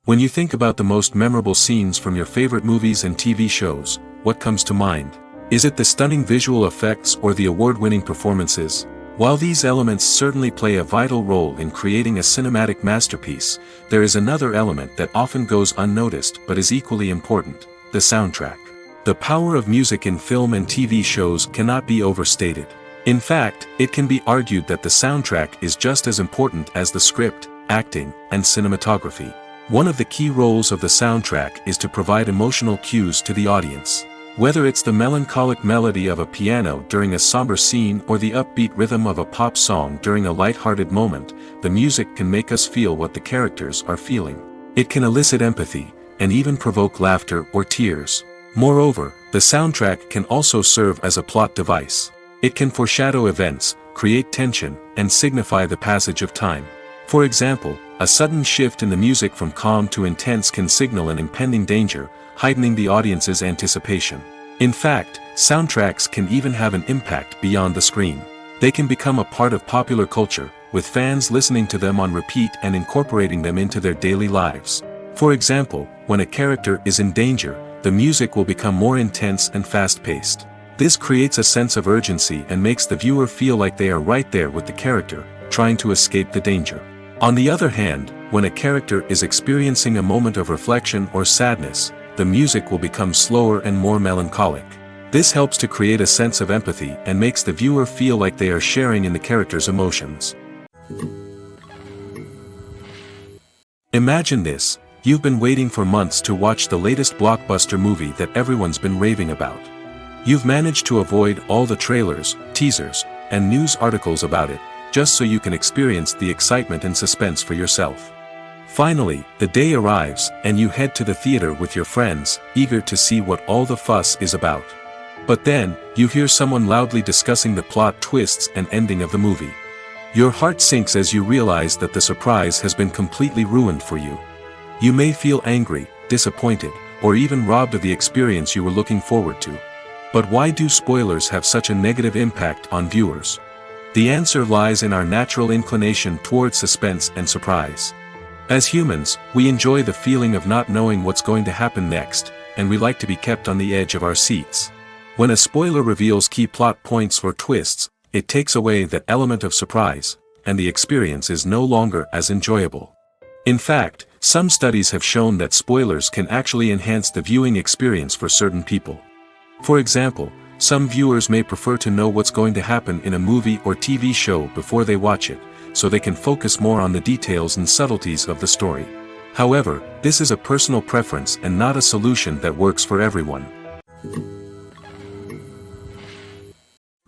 Speaker 1: When you think about the most memorable scenes from your favorite movies and TV shows, what comes to mind? Is it the stunning visual effects or the award-winning performances? While these elements certainly play a vital role in creating a cinematic masterpiece, there is another element that often goes unnoticed but is equally important: the soundtrack. The power of music in film and TV shows cannot be overstated. In fact, it can be argued that the soundtrack is just as important as the script, acting, and cinematography. One of the key roles of the soundtrack is to provide emotional cues to the audience. Whether it's the melancholic melody of a piano during a somber scene or the upbeat rhythm of a pop song during a light-hearted moment, the music can make us feel what the characters are feeling. It can elicit empathy, and even provoke laughter or tears. Moreover, the soundtrack can also serve as a plot device. It can foreshadow events, create tension, and signify the passage of time. For example, a sudden shift in the music from calm to intense can signal an impending danger, heightening the audience's anticipation. In fact, soundtracks can even have an impact beyond the screen. They can become a part of popular culture, with fans listening to them on repeat and incorporating them into their daily lives. For example, when a character is in danger, the music will become more intense and fast-paced. This creates a sense of urgency and makes the viewer feel like they are right there with the character, trying to escape the danger. On the other hand, when a character is experiencing a moment of reflection or sadness, the music will become slower and more melancholic. This helps to create a sense of empathy and makes the viewer feel like they are sharing in the character's emotions. Imagine this: you've been waiting for months to watch the latest blockbuster movie that everyone's been raving about. You've managed to avoid all the trailers, teasers, and news articles about it, just so you can experience the excitement and suspense for yourself. Finally, the day arrives, and you head to the theater with your friends, eager to see what all the fuss is about. But then, you hear someone loudly discussing the plot twists and ending of the movie. Your heart sinks as you realize that the surprise has been completely ruined for you. You may feel angry, disappointed, or even robbed of the experience you were looking forward to. But why do spoilers have such a negative impact on viewers? The answer lies in our natural inclination toward suspense and surprise. As humans, we enjoy the feeling of not knowing what's going to happen next, and we like to be kept on the edge of our seats. When a spoiler reveals key plot points or twists, it takes away that element of surprise, and the experience is no longer as enjoyable. In fact, some studies have shown that spoilers can actually enhance the viewing experience for certain people. For example, some viewers may prefer to know what's going to happen in a movie or TV show before they watch it, so they can focus more on the details and subtleties of the story. However, this is a personal preference and not a solution that works for everyone.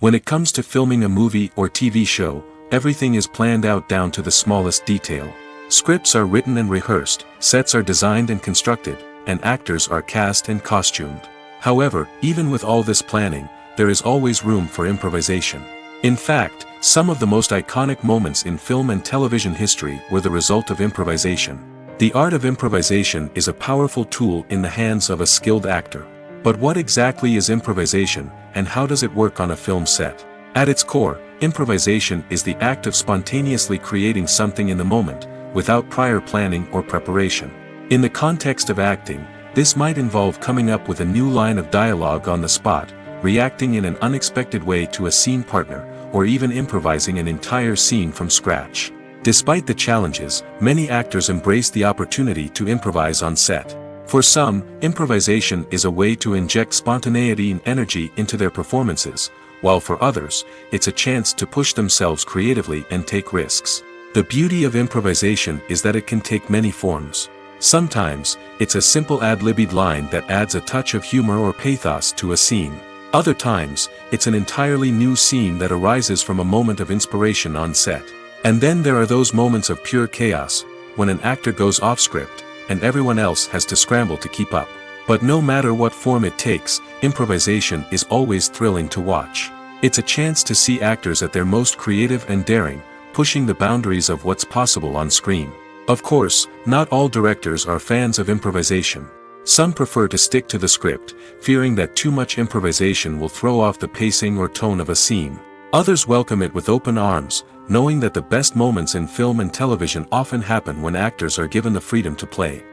Speaker 1: When it comes to filming a movie or TV show, everything is planned out down to the smallest detail. Scripts are written and rehearsed, sets are designed and constructed, and actors are cast and costumed. However, even with all this planning, there is always room for improvisation. In fact, some of the most iconic moments in film and television history were the result of improvisation. The art of improvisation is a powerful tool in the hands of a skilled actor. But what exactly is improvisation, and how does it work on a film set? At its core, improvisation is the act of spontaneously creating something in the moment, without prior planning or preparation. In the context of acting, this might involve coming up with a new line of dialogue on the spot, reacting in an unexpected way to a scene partner, or even improvising an entire scene from scratch. Despite the challenges, many actors embrace the opportunity to improvise on set. For some, improvisation is a way to inject spontaneity and energy into their performances, while for others, it's a chance to push themselves creatively and take risks. The beauty of improvisation is that it can take many forms. Sometimes, it's a simple ad-libbed line that adds a touch of humor or pathos to a scene. Other times, it's an entirely new scene that arises from a moment of inspiration on set. And then there are those moments of pure chaos, when an actor goes off script, and everyone else has to scramble to keep up. But no matter what form it takes, improvisation is always thrilling to watch. It's a chance to see actors at their most creative and daring, pushing the boundaries of what's possible on screen. Of course, not all directors are fans of improvisation. Some prefer to stick to the script, fearing that too much improvisation will throw off the pacing or tone of a scene. Others welcome it with open arms, knowing that the best moments in film and television often happen when actors are given the freedom to play.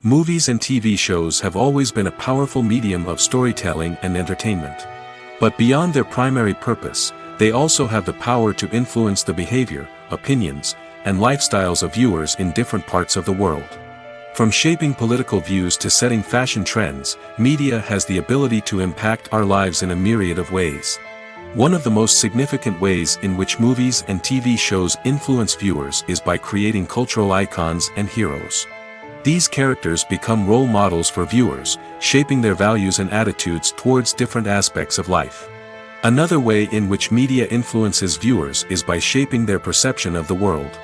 Speaker 1: Movies and TV shows have always been a powerful medium of storytelling and entertainment. But beyond their primary purpose, they also have the power to influence the behavior, opinions, and lifestyles of viewers in different parts of the world. From shaping political views to setting fashion trends, media has the ability to impact our lives in a myriad of ways. One of the most significant ways in which movies and TV shows influence viewers is by creating cultural icons and heroes. These characters become role models for viewers, shaping their values and attitudes towards different aspects of life. Another way in which media influences viewers is by shaping their perception of the world.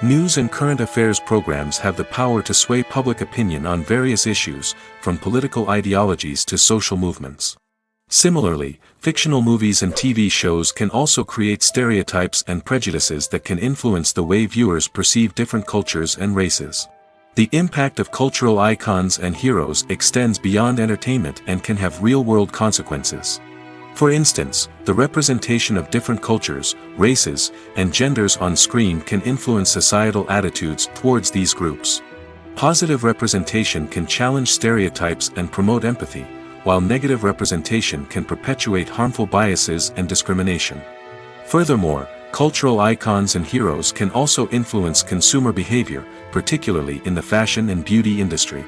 Speaker 1: News and current affairs programs have the power to sway public opinion on various issues, from political ideologies to social movements. Similarly, fictional movies and TV shows can also create stereotypes and prejudices that can influence the way viewers perceive different cultures and races. The impact of cultural icons and heroes extends beyond entertainment and can have real-world consequences. For instance, the representation of different cultures, races, and genders on screen can influence societal attitudes towards these groups. Positive representation can challenge stereotypes and promote empathy, while negative representation can perpetuate harmful biases and discrimination. Furthermore, cultural icons and heroes can also influence consumer behavior, particularly in the fashion and beauty industry.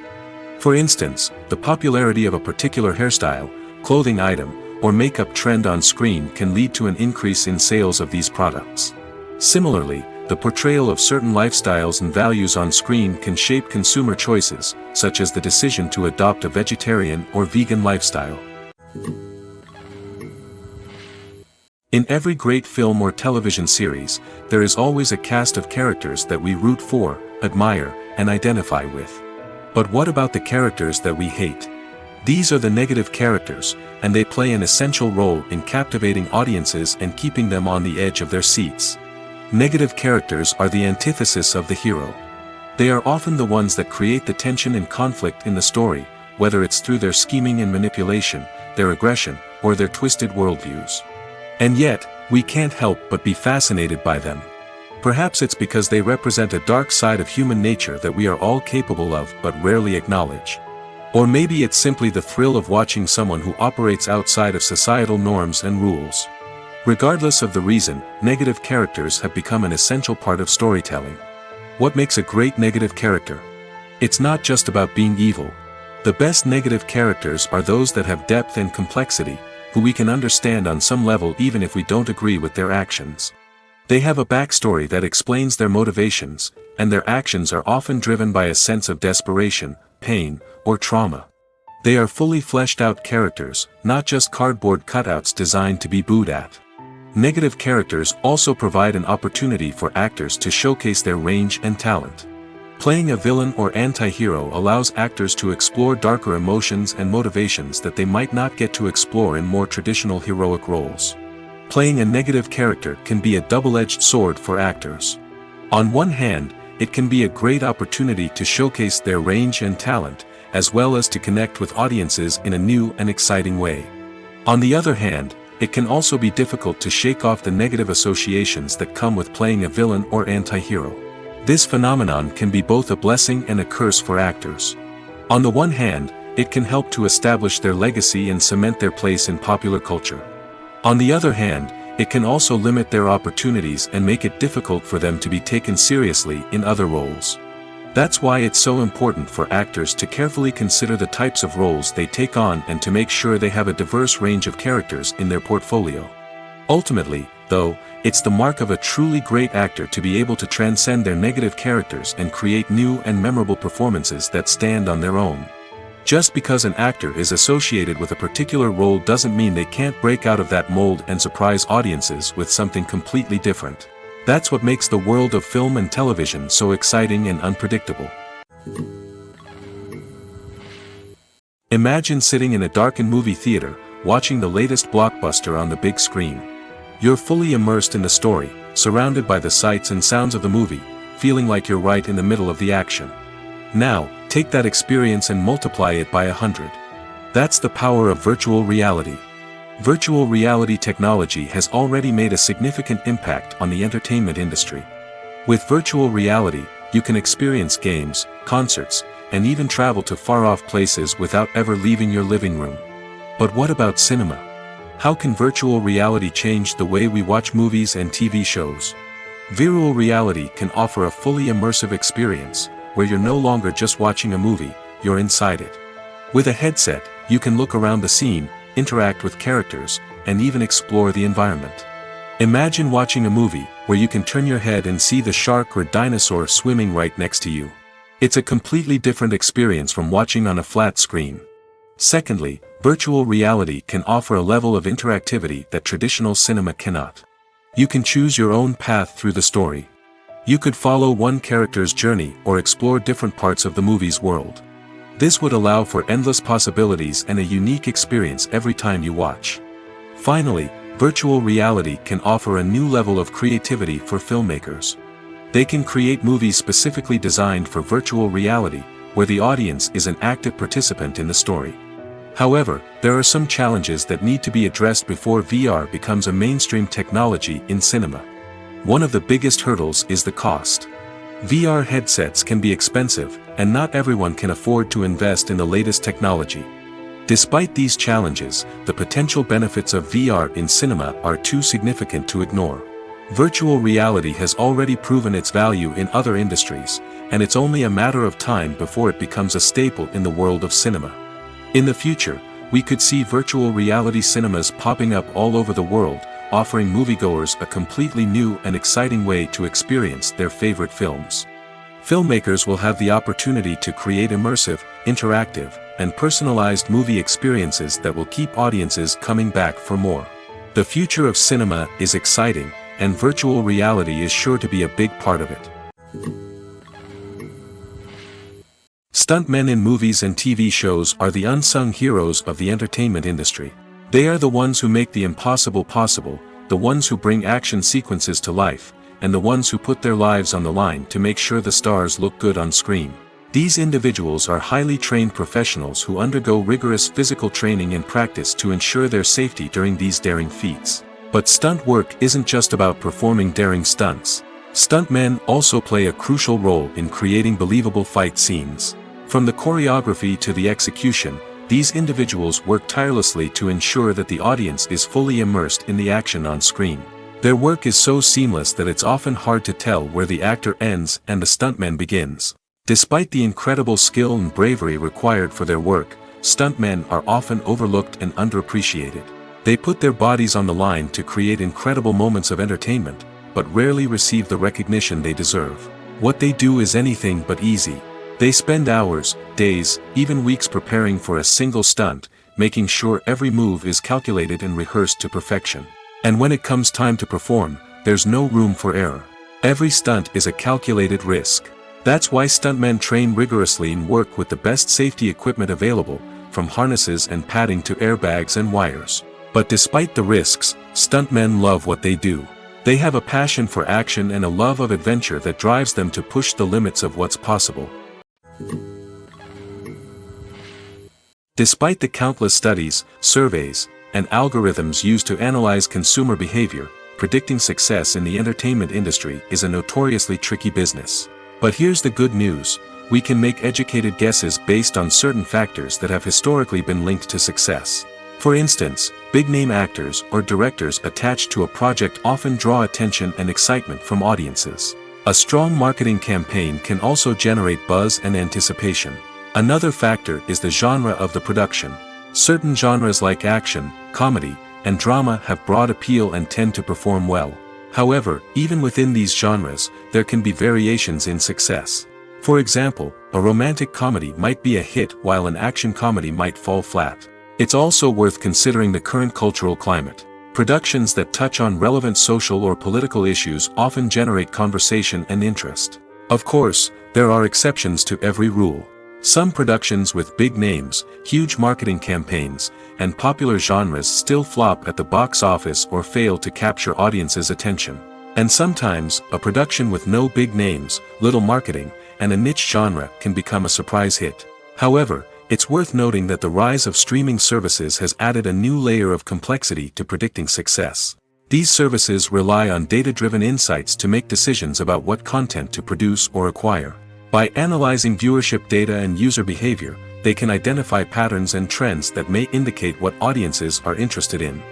Speaker 1: For instance, the popularity of a particular hairstyle, clothing item, or makeup trend on screen can lead to an increase in sales of these products. Similarly, the portrayal of certain lifestyles and values on screen can shape consumer choices, such as the decision to adopt a vegetarian or vegan lifestyle. In every great film or television series, there is always a cast of characters that we root for, admire, and identify with. But what about the characters that we hate? These are the negative characters, and they play an essential role in captivating audiences and keeping them on the edge of their seats. Negative characters are the antithesis of the hero. They are often the ones that create the tension and conflict in the story, whether it's through their scheming and manipulation, their aggression, or their twisted worldviews. And yet, we can't help but be fascinated by them. Perhaps it's because they represent a dark side of human nature that we are all capable of but rarely acknowledge. Or maybe it's simply the thrill of watching someone who operates outside of societal norms and rules. Regardless of the reason, negative characters have become an essential part of storytelling. What makes a great negative character? It's not just about being evil. The best negative characters are those that have depth and complexity, who we can understand on some level even if we don't agree with their actions. They have a backstory that explains their motivations, and their actions are often driven by a sense of desperation, pain, or trauma. They are fully fleshed out characters, not just cardboard cutouts designed to be booed at. Negative characters also provide an opportunity for actors to showcase their range and talent. Playing a villain or anti-hero allows actors to explore darker emotions and motivations that they might not get to explore in more traditional heroic roles. Playing a negative character can be a double-edged sword for actors. On one hand, it can be a great opportunity to showcase their range and talent, as well as to connect with audiences in a new and exciting way. On the other hand, it can also be difficult to shake off the negative associations that come with playing a villain or anti-hero. This phenomenon can be both a blessing and a curse for actors. On the one hand, it can help to establish their legacy and cement their place in popular culture. On the other hand, it can also limit their opportunities and make it difficult for them to be taken seriously in other roles. That's why it's so important for actors to carefully consider the types of roles they take on and to make sure they have a diverse range of characters in their portfolio. Ultimately, though, it's the mark of a truly great actor to be able to transcend their negative characters and create new and memorable performances that stand on their own. Just because an actor is associated with a particular role doesn't mean they can't break out of that mold and surprise audiences with something completely different. That's what makes the world of film and television so exciting and unpredictable. Imagine sitting in a darkened movie theater, watching the latest blockbuster on the big screen. You're fully immersed in the story, surrounded by the sights and sounds of the movie, feeling like you're right in the middle of the action. Now, take that experience and multiply it by 100. That's the power of virtual reality. Virtual reality technology has already made a significant impact on the entertainment industry. With virtual reality, you can experience games, concerts, and even travel to far-off places without ever leaving your living room. But what about cinema? How can virtual reality change the way we watch movies and TV shows? Virtual reality can offer a fully immersive experience, where you're no longer just watching a movie, you're inside it. With a headset, you can look around the scene, interact with characters, and even explore the environment. Imagine watching a movie, where you can turn your head and see the shark or dinosaur swimming right next to you. It's a completely different experience from watching on a flat screen. Secondly, virtual reality can offer a level of interactivity that traditional cinema cannot. You can choose your own path through the story. You could follow one character's journey or explore different parts of the movie's world. This would allow for endless possibilities and a unique experience every time you watch. Finally, virtual reality can offer a new level of creativity for filmmakers. They can create movies specifically designed for virtual reality, where the audience is an active participant in the story. However, there are some challenges that need to be addressed before VR becomes a mainstream technology in cinema. One of the biggest hurdles is the cost. VR headsets can be expensive, and not everyone can afford to invest in the latest technology. Despite these challenges, the potential benefits of VR in cinema are too significant to ignore. Virtual reality has already proven its value in other industries, and it's only a matter of time before it becomes a staple in the world of cinema. In the future, we could see virtual reality cinemas popping up all over the world, offering moviegoers a completely new and exciting way to experience their favorite films. Filmmakers will have the opportunity to create immersive, interactive, and personalized movie experiences that will keep audiences coming back for more. The future of cinema is exciting, and virtual reality is sure to be a big part of it. Stuntmen in movies and TV shows are the unsung heroes of the entertainment industry. They are the ones who make the impossible possible, the ones who bring action sequences to life, and the ones who put their lives on the line to make sure the stars look good on screen. These individuals are highly trained professionals who undergo rigorous physical training and practice to ensure their safety during these daring feats. But stunt work isn't just about performing daring stunts. Stuntmen also play a crucial role in creating believable fight scenes. From the choreography to the execution, these individuals work tirelessly to ensure that the audience is fully immersed in the action on screen. Their work is so seamless that it's often hard to tell where the actor ends and the stuntman begins. Despite the incredible skill and bravery required for their work, stuntmen are often overlooked and underappreciated. They put their bodies on the line to create incredible moments of entertainment, but rarely receive the recognition they deserve. What they do is anything but easy. They spend hours, days, even weeks preparing for a single stunt, making sure every move is calculated and rehearsed to perfection. And when it comes time to perform, there's no room for error. Every stunt is a calculated risk. That's why stuntmen train rigorously and work with the best safety equipment available, from harnesses and padding to airbags and wires. But despite the risks, stuntmen love what they do. They have a passion for action and a love of adventure that drives them to push the limits of what's possible. Despite the countless studies, surveys, and algorithms used to analyze consumer behavior, predicting success in the entertainment industry is a notoriously tricky business. But here's the good news: we can make educated guesses based on certain factors that have historically been linked to success. For instance, big-name actors or directors attached to a project often draw attention and excitement from audiences. A strong marketing campaign can also generate buzz and anticipation. Another factor is the genre of the production. Certain genres like action, comedy, and drama have broad appeal and tend to perform well. However, even within these genres, there can be variations in success. For example, a romantic comedy might be a hit while an action comedy might fall flat. It's also worth considering the current cultural climate. Productions that touch on relevant social or political issues often generate conversation and interest. Of course, there are exceptions to every rule. Some productions with big names, huge marketing campaigns, and popular genres still flop at the box office or fail to capture audiences' attention. And sometimes, a production with no big names, little marketing, and a niche genre can become a surprise hit. However, it's worth noting that the rise of streaming services has added a new layer of complexity to predicting success. These services rely on data-driven insights to make decisions about what content to produce or acquire. By analyzing viewership data and user behavior, they can identify patterns and trends that may indicate what audiences are interested in.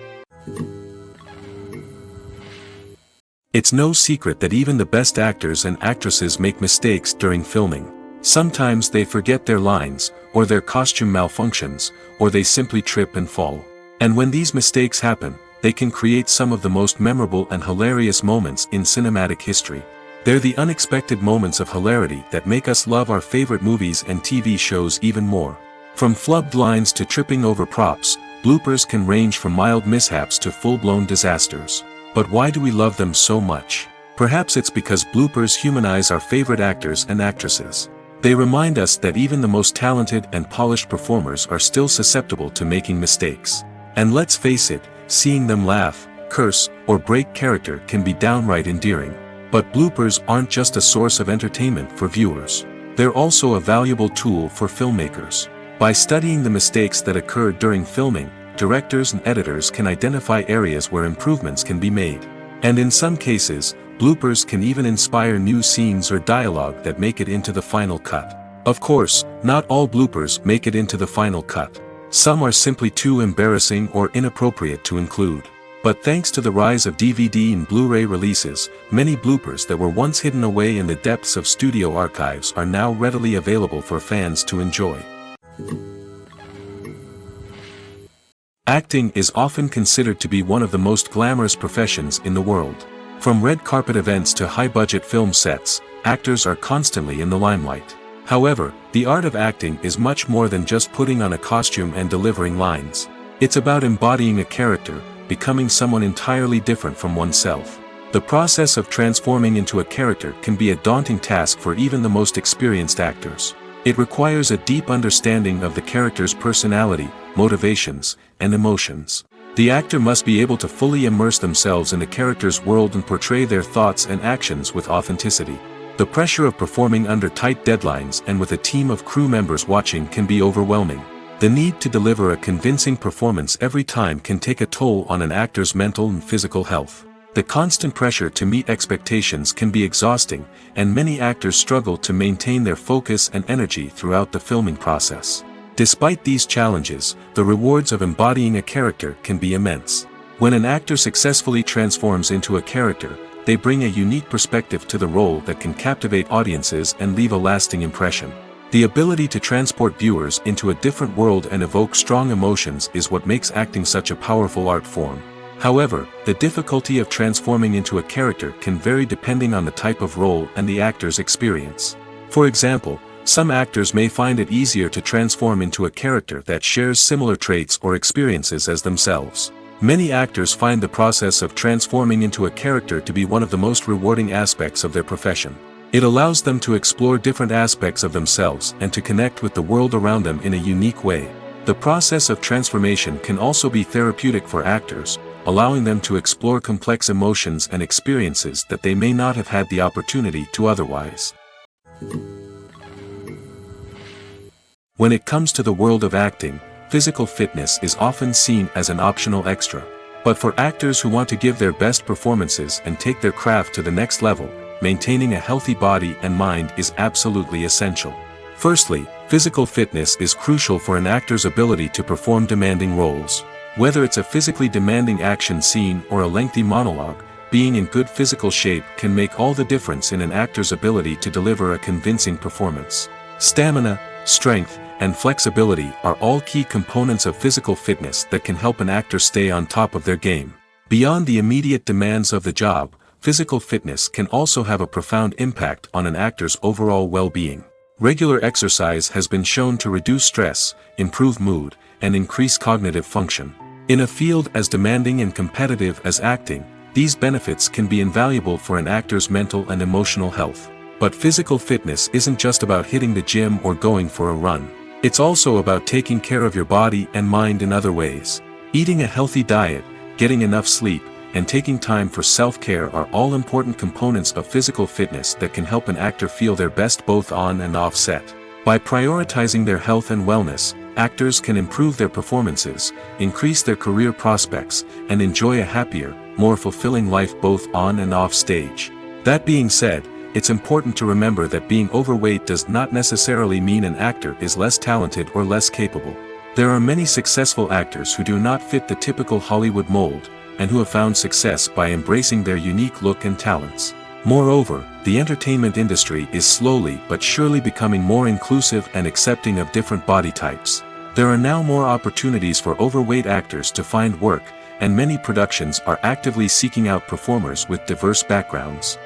Speaker 1: It's no secret that even the best actors and actresses make mistakes during filming. Sometimes they forget their lines, or their costume malfunctions, or they simply trip and fall. And when these mistakes happen, they can create some of the most memorable and hilarious moments in cinematic history. They're the unexpected moments of hilarity that make us love our favorite movies and TV shows even more. From flubbed lines to tripping over props, bloopers can range from mild mishaps to full-blown disasters. But why do we love them so much? Perhaps it's because bloopers humanize our favorite actors and actresses. They remind us that even the most talented and polished performers are still susceptible to making mistakes. And let's face it, seeing them laugh, curse, or break character can be downright endearing. But bloopers aren't just a source of entertainment for viewers. They're also a valuable tool for filmmakers. By studying the mistakes that occur during filming, directors and editors can identify areas where improvements can be made. And in some cases, bloopers can even inspire new scenes or dialogue that make it into the final cut. Of course, not all bloopers make it into the final cut. Some are simply too embarrassing or inappropriate to include. But thanks to the rise of DVD and Blu-ray releases, many bloopers that were once hidden away in the depths of studio archives are now readily available for fans to enjoy. Acting is often considered to be one of the most glamorous professions in the world. From red carpet events to high-budget film sets, actors are constantly in the limelight. However, the art of acting is much more than just putting on a costume and delivering lines. It's about embodying a character, becoming someone entirely different from oneself. The process of transforming into a character can be a daunting task for even the most experienced actors. It requires a deep understanding of the character's personality, motivations, and emotions. The actor must be able to fully immerse themselves in the character's world and portray their thoughts and actions with authenticity. The pressure of performing under tight deadlines and with a team of crew members watching can be overwhelming. The need to deliver a convincing performance every time can take a toll on an actor's mental and physical health. The constant pressure to meet expectations can be exhausting, and many actors struggle to maintain their focus and energy throughout the filming process. Despite these challenges, the rewards of embodying a character can be immense. When an actor successfully transforms into a character, they bring a unique perspective to the role that can captivate audiences and leave a lasting impression. The ability to transport viewers into a different world and evoke strong emotions is what makes acting such a powerful art form. However, the difficulty of transforming into a character can vary depending on the type of role and the actor's experience. For example, some actors may find it easier to transform into a character that shares similar traits or experiences as themselves. Many actors find the process of transforming into a character to be one of the most rewarding aspects of their profession. It allows them to explore different aspects of themselves and to connect with the world around them in a unique way. The process of transformation can also be therapeutic for actors, allowing them to explore complex emotions and experiences that they may not have had the opportunity to otherwise. When it comes to the world of acting, physical fitness is often seen as an optional extra. But for actors who want to give their best performances and take their craft to the next level, maintaining a healthy body and mind is absolutely essential. Firstly, physical fitness is crucial for an actor's ability to perform demanding roles. Whether it's a physically demanding action scene or a lengthy monologue, being in good physical shape can make all the difference in an actor's ability to deliver a convincing performance. Stamina, strength, and flexibility are all key components of physical fitness that can help an actor stay on top of their game. Beyond the immediate demands of the job, physical fitness can also have a profound impact on an actor's overall well-being. Regular exercise has been shown to reduce stress, improve mood, and increase cognitive function. In a field as demanding and competitive as acting, these benefits can be invaluable for an actor's mental and emotional health. But physical fitness isn't just about hitting the gym or going for a run. It's also about taking care of your body and mind in other ways. Eating a healthy diet, getting enough sleep, and taking time for self-care are all important components of physical fitness that can help an actor feel their best both on and off set. By prioritizing their health and wellness, actors can improve their performances, increase their career prospects, and enjoy a happier, more fulfilling life both on and off stage. That being said, it's important to remember that being overweight does not necessarily mean an actor is less talented or less capable. There are many successful actors who do not fit the typical Hollywood mold, and who have found success by embracing their unique look and talents. Moreover, the entertainment industry is slowly but surely becoming more inclusive and accepting of different body types. There are now more opportunities for overweight actors to find work, and many productions are actively seeking out performers with diverse backgrounds.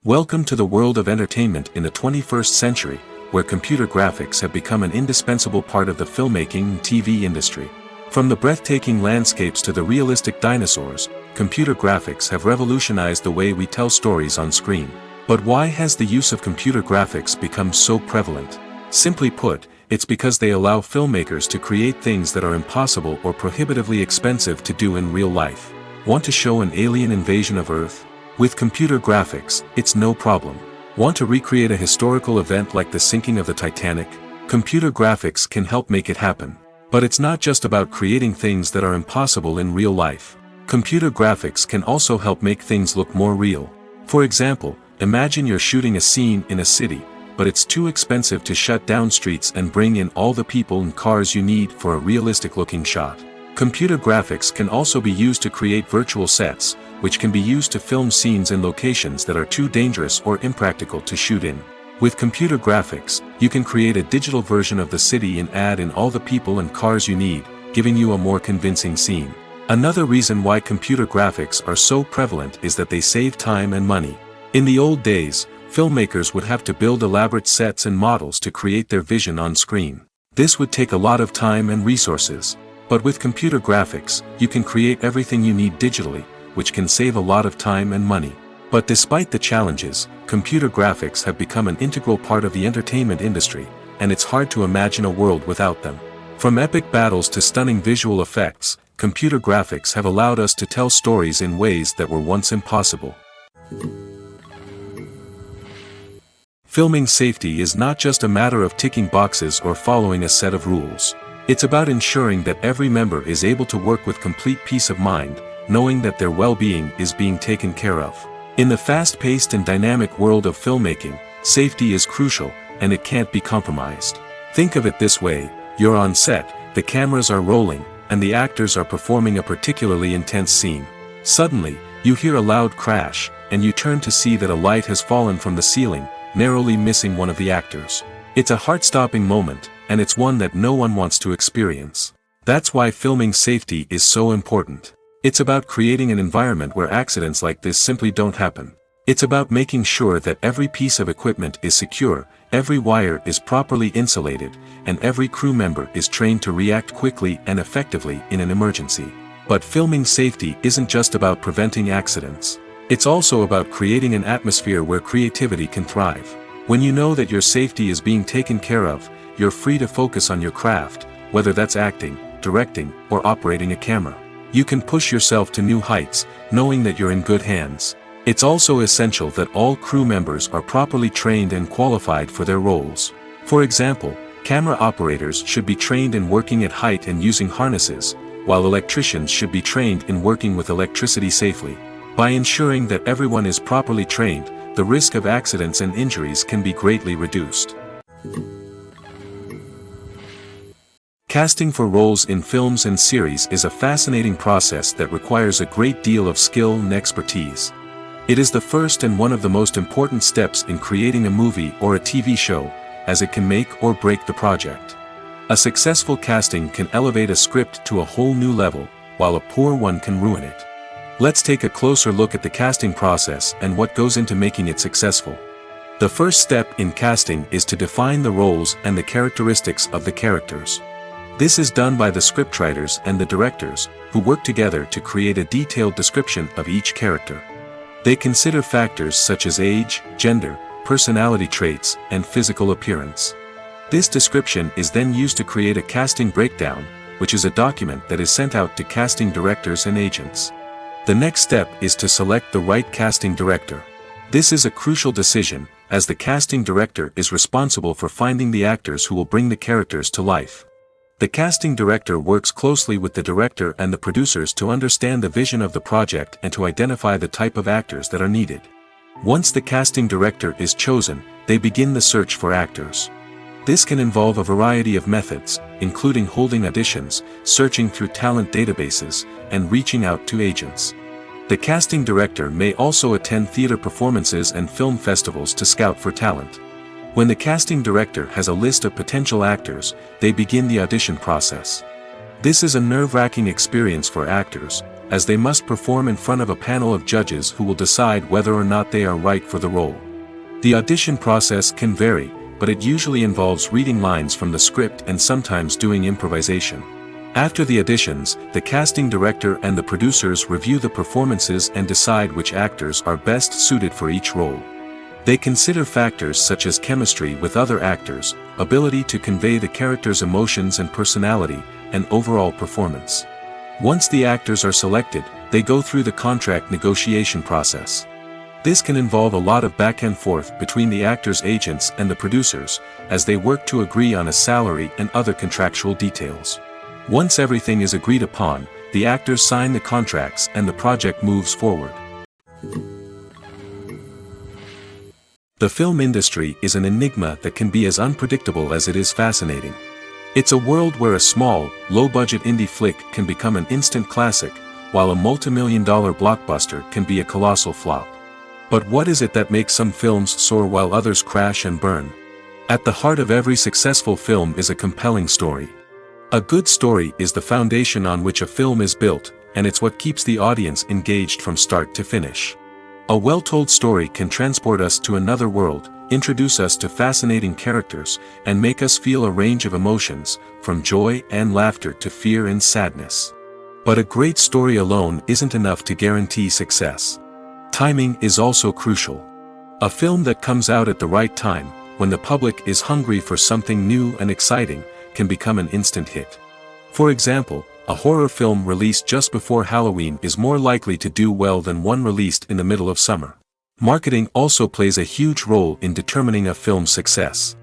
Speaker 1: Welcome to the world of entertainment in the 21st century, where computer graphics have become an indispensable part of the filmmaking and TV industry. From the breathtaking landscapes to the realistic dinosaurs, computer graphics have revolutionized the way we tell stories on screen. But why has the use of computer graphics become so prevalent? Simply put, it's because they allow filmmakers to create things that are impossible or prohibitively expensive to do in real life. Want to show an alien invasion of Earth? With computer graphics, it's no problem. Want to recreate a historical event like the sinking of the Titanic? Computer graphics can help make it happen. But it's not just about creating things that are impossible in real life. Computer graphics can also help make things look more real. For example, imagine you're shooting a scene in a city, but it's too expensive to shut down streets and bring in all the people and cars you need for a realistic-looking shot. Computer graphics can also be used to create virtual sets, which can be used to film scenes in locations that are too dangerous or impractical to shoot in. With computer graphics, you can create a digital version of the city and add in all the people and cars you need, giving you a more convincing scene. Another reason why computer graphics are so prevalent is that they save time and money. In the old days, filmmakers would have to build elaborate sets and models to create their vision on screen. This would take a lot of time and resources. But with computer graphics, you can create everything you need digitally, which can save a lot of time and money. But despite the challenges, computer graphics have become an integral part of the entertainment industry, and it's hard to imagine a world without them. From epic battles to stunning visual effects, computer graphics have allowed us to tell stories in ways that were once impossible. Filming safety is not just a matter of ticking boxes or following a set of rules. It's about ensuring that every member is able to work with complete peace of mind, knowing that their well-being is being taken care of. In the fast-paced and dynamic world of filmmaking, safety is crucial, and it can't be compromised. Think of it this way: you're on set, the cameras are rolling, and the actors are performing a particularly intense scene. Suddenly, you hear a loud crash, and you turn to see that a light has fallen from the ceiling, narrowly missing one of the actors. It's a heart-stopping moment, and it's one that no one wants to experience. That's why filming safety is so important. It's about creating an environment where accidents like this simply don't happen. It's about making sure that every piece of equipment is secure, every wire is properly insulated, and every crew member is trained to react quickly and effectively in an emergency. But filming safety isn't just about preventing accidents. It's also about creating an atmosphere where creativity can thrive. When you know that your safety is being taken care of, you're free to focus on your craft, whether that's acting, directing, or operating a camera. You can push yourself to new heights, knowing that you're in good hands. It's also essential that all crew members are properly trained and qualified for their roles. For example, camera operators should be trained in working at height and using harnesses, while electricians should be trained in working with electricity safely. By ensuring that everyone is properly trained, the risk of accidents and injuries can be greatly reduced. Casting for roles in films and series is a fascinating process that requires a great deal of skill and expertise. It is the first and one of the most important steps in creating a movie or a TV show, as it can make or break the project. A successful casting can elevate a script to a whole new level, while a poor one can ruin it. Let's take a closer look at the casting process and what goes into making it successful. The first step in casting is to define the roles and the characteristics of the characters. This is done by the scriptwriters and the directors, who work together to create a detailed description of each character. They consider factors such as age, gender, personality traits, and physical appearance. This description is then used to create a casting breakdown, which is a document that is sent out to casting directors and agents. The next step is to select the right casting director. This is a crucial decision, as the casting director is responsible for finding the actors who will bring the characters to life. The casting director works closely with the director and the producers to understand the vision of the project and to identify the type of actors that are needed. Once the casting director is chosen, they begin the search for actors. This can involve a variety of methods, including holding auditions, searching through talent databases, and reaching out to agents. The casting director may also attend theater performances and film festivals to scout for talent. When the casting director has a list of potential actors, they begin the audition process. This is a nerve-wracking experience for actors, as they must perform in front of a panel of judges who will decide whether or not they are right for the role. The audition process can vary, but it usually involves reading lines from the script and sometimes doing improvisation. After the auditions, the casting director and the producers review the performances and decide which actors are best suited for each role. They consider factors such as chemistry with other actors, ability to convey the character's emotions and personality, and overall performance. Once the actors are selected, they go through the contract negotiation process. This can involve a lot of back and forth between the actors' agents and the producers, as they work to agree on a salary and other contractual details. Once everything is agreed upon, the actors sign the contracts and the project moves forward. The film industry is an enigma that can be as unpredictable as it is fascinating. It's a world where a small, low-budget indie flick can become an instant classic, while a multi-million-dollar blockbuster can be a colossal flop. But what is it that makes some films soar while others crash and burn? At the heart of every successful film is a compelling story. A good story is the foundation on which a film is built, and it's what keeps the audience engaged from start to finish. A well-told story can transport us to another world, introduce us to fascinating characters, and make us feel a range of emotions, from joy and laughter to fear and sadness. But a great story alone isn't enough to guarantee success. Timing is also crucial. A film that comes out at the right time, when the public is hungry for something new and exciting, can become an instant hit. For example, a horror film released just before Halloween is more likely to do well than one released in the middle of summer. Marketing also plays a huge role in determining a film's success.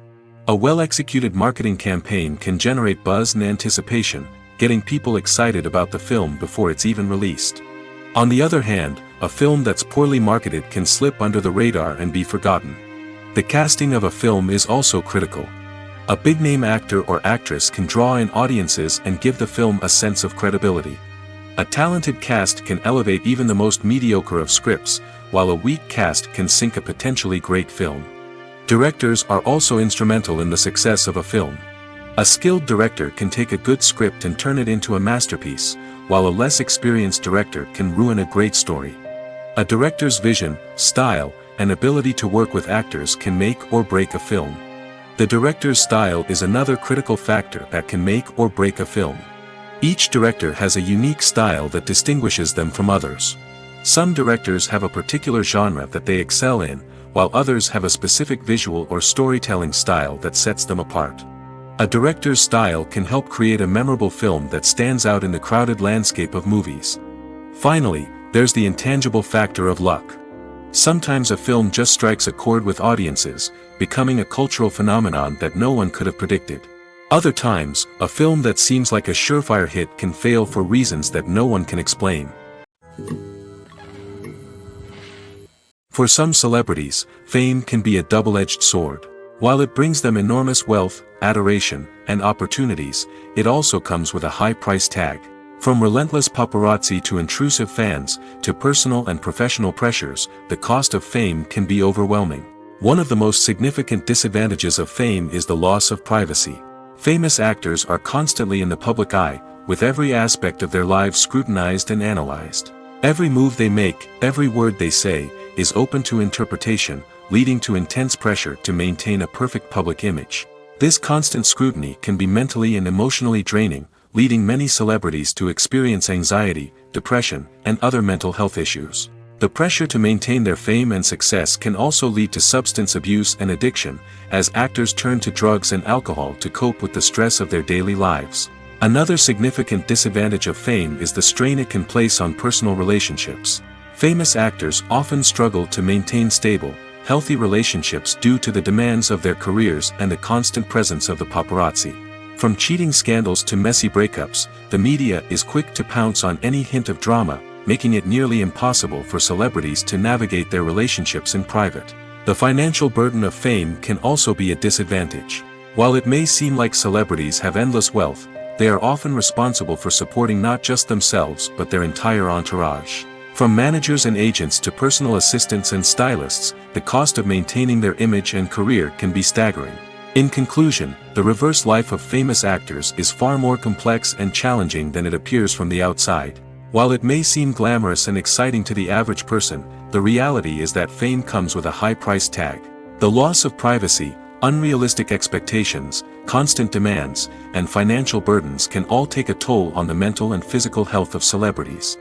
Speaker 1: A well-executed marketing campaign can generate buzz and anticipation, getting people excited about the film before it's even released. On the other hand, a film that's poorly marketed can slip under the radar and be forgotten. The casting of a film is also critical. A big-name actor or actress can draw in audiences and give the film a sense of credibility. A talented cast can elevate even the most mediocre of scripts, while a weak cast can sink a potentially great film. Directors are also instrumental in the success of a film. A skilled director can take a good script and turn it into a masterpiece, while a less experienced director can ruin a great story. A director's vision, style, and ability to work with actors can make or break a film. The director's style is another critical factor that can make or break a film. Each director has a unique style that distinguishes them from others. Some directors have a particular genre that they excel in, while others have a specific visual or storytelling style that sets them apart. A director's style can help create a memorable film that stands out in the crowded landscape of movies. Finally, there's the intangible factor of luck. Sometimes a film just strikes a chord with audiences, becoming a cultural phenomenon that no one could have predicted. Other times, a film that seems like a surefire hit can fail for reasons that no one can explain. For some celebrities, fame can be a double-edged sword. While it brings them enormous wealth, adoration, and opportunities, it also comes with a high price tag. From relentless paparazzi to intrusive fans, to personal and professional pressures, the cost of fame can be overwhelming. One of the most significant disadvantages of fame is the loss of privacy. Famous actors are constantly in the public eye, with every aspect of their lives scrutinized and analyzed. Every move they make, every word they say, is open to interpretation, leading to intense pressure to maintain a perfect public image. This constant scrutiny can be mentally and emotionally draining, leading many celebrities to experience anxiety, depression, and other mental health issues. The pressure to maintain their fame and success can also lead to substance abuse and addiction, as actors turn to drugs and alcohol to cope with the stress of their daily lives. Another significant disadvantage of fame is the strain it can place on personal relationships. Famous actors often struggle to maintain stable, healthy relationships due to the demands of their careers and the constant presence of the paparazzi. From cheating scandals to messy breakups, the media is quick to pounce on any hint of drama, making it nearly impossible for celebrities to navigate their relationships in private. The financial burden of fame can also be a disadvantage. While it may seem like celebrities have endless wealth, they are often responsible for supporting not just themselves but their entire entourage. From managers and agents to personal assistants and stylists, the cost of maintaining their image and career can be staggering. In conclusion, the reverse life of famous actors is far more complex and challenging than it appears from the outside. While it may seem glamorous and exciting to the average person, the reality is that fame comes with a high price tag. The loss of privacy, unrealistic expectations, constant demands, and financial burdens can all take a toll on the mental and physical health of celebrities.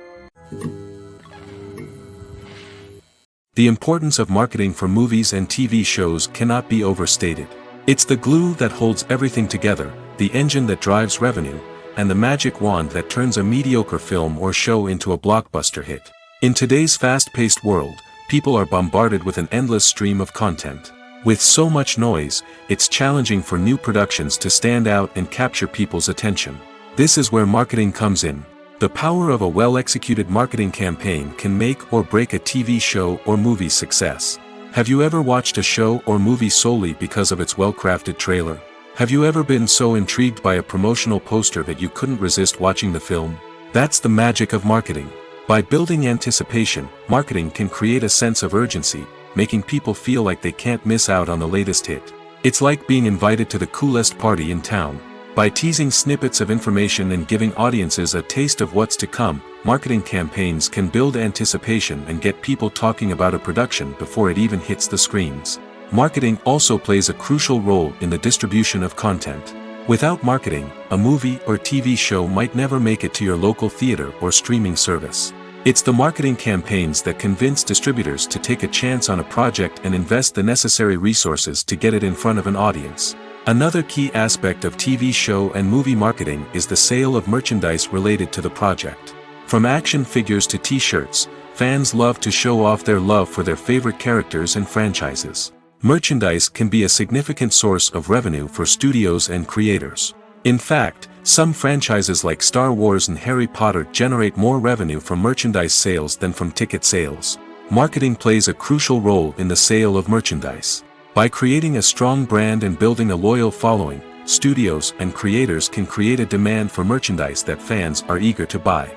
Speaker 1: The importance of marketing for movies and TV shows cannot be overstated. It's the glue that holds everything together, the engine that drives revenue, and the magic wand that turns a mediocre film or show into a blockbuster hit. In today's fast-paced world, people are bombarded with an endless stream of content. With so much noise, it's challenging for new productions to stand out and capture people's attention. This is where marketing comes in. The power of a well-executed marketing campaign can make or break a TV show or movie's success. Have you ever watched a show or movie solely because of its well-crafted trailer? Have you ever been so intrigued by a promotional poster that you couldn't resist watching the film? That's the magic of marketing. By building anticipation, marketing can create a sense of urgency, making people feel like they can't miss out on the latest hit. It's like being invited to the coolest party in town. By teasing snippets of information and giving audiences a taste of what's to come, marketing campaigns can build anticipation and get people talking about a production before it even hits the screens. Marketing also plays a crucial role in the distribution of content. Without marketing, a movie or TV show might never make it to your local theater or streaming service. It's the marketing campaigns that convince distributors to take a chance on a project and invest the necessary resources to get it in front of an audience. Another key aspect of TV show and movie marketing is the sale of merchandise related to the project. From action figures to t-shirts, fans love to show off their love for their favorite characters and franchises. Merchandise can be a significant source of revenue for studios and creators. In fact, some franchises like Star Wars and Harry Potter generate more revenue from merchandise sales than from ticket sales. Marketing plays a crucial role in the sale of merchandise. By creating a strong brand and building a loyal following, studios and creators can create a demand for merchandise that fans are eager to buy.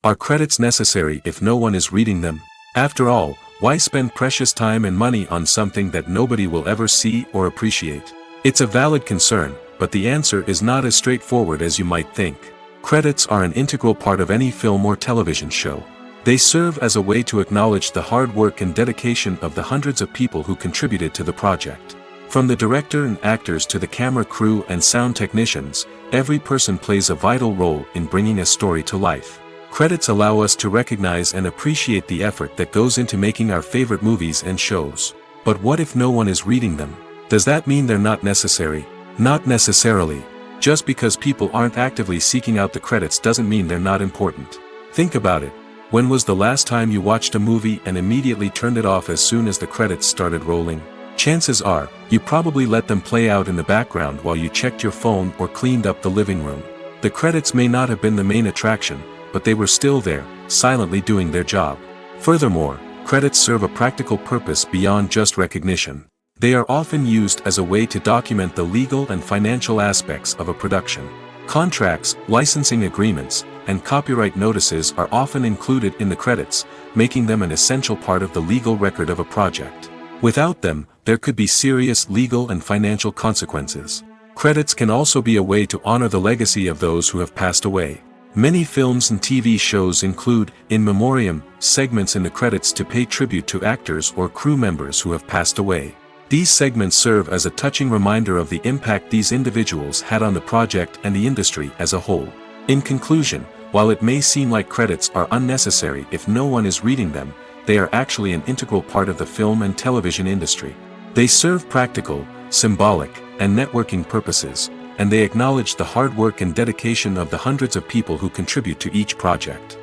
Speaker 1: Are credits necessary if no one is reading them? After all, why spend precious time and money on something that nobody will ever see or appreciate? It's a valid concern, but the answer is not as straightforward as you might think. Credits are an integral part of any film or television show. They serve as a way to acknowledge the hard work and dedication of the hundreds of people who contributed to the project. From the director and actors to the camera crew and sound technicians, every person plays a vital role in bringing a story to life. Credits allow us to recognize and appreciate the effort that goes into making our favorite movies and shows. But what if no one is reading them? Does that mean they're not necessary? Not necessarily. Just because people aren't actively seeking out the credits doesn't mean they're not important. Think about it. When was the last time you watched a movie and immediately turned it off as soon as the credits started rolling? Chances are, you probably let them play out in the background while you checked your phone or cleaned up the living room. The credits may not have been the main attraction, but they were still there, silently doing their job. Furthermore, credits serve a practical purpose beyond just recognition. They are often used as a way to document the legal and financial aspects of a production. Contracts, licensing agreements, and copyright notices are often included in the credits, making them an essential part of the legal record of a project. Without them, there could be serious legal and financial consequences. Credits can also be a way to honor the legacy of those who have passed away. Many films and TV shows include, in memoriam, segments in the credits to pay tribute to actors or crew members who have passed away. These segments serve as a touching reminder of the impact these individuals had on the project and the industry as a whole. In conclusion, while it may seem like credits are unnecessary if no one is reading them, they are actually an integral part of the film and television industry. They serve practical, symbolic, and networking purposes, and they acknowledge the hard work and dedication of the hundreds of people who contribute to each project.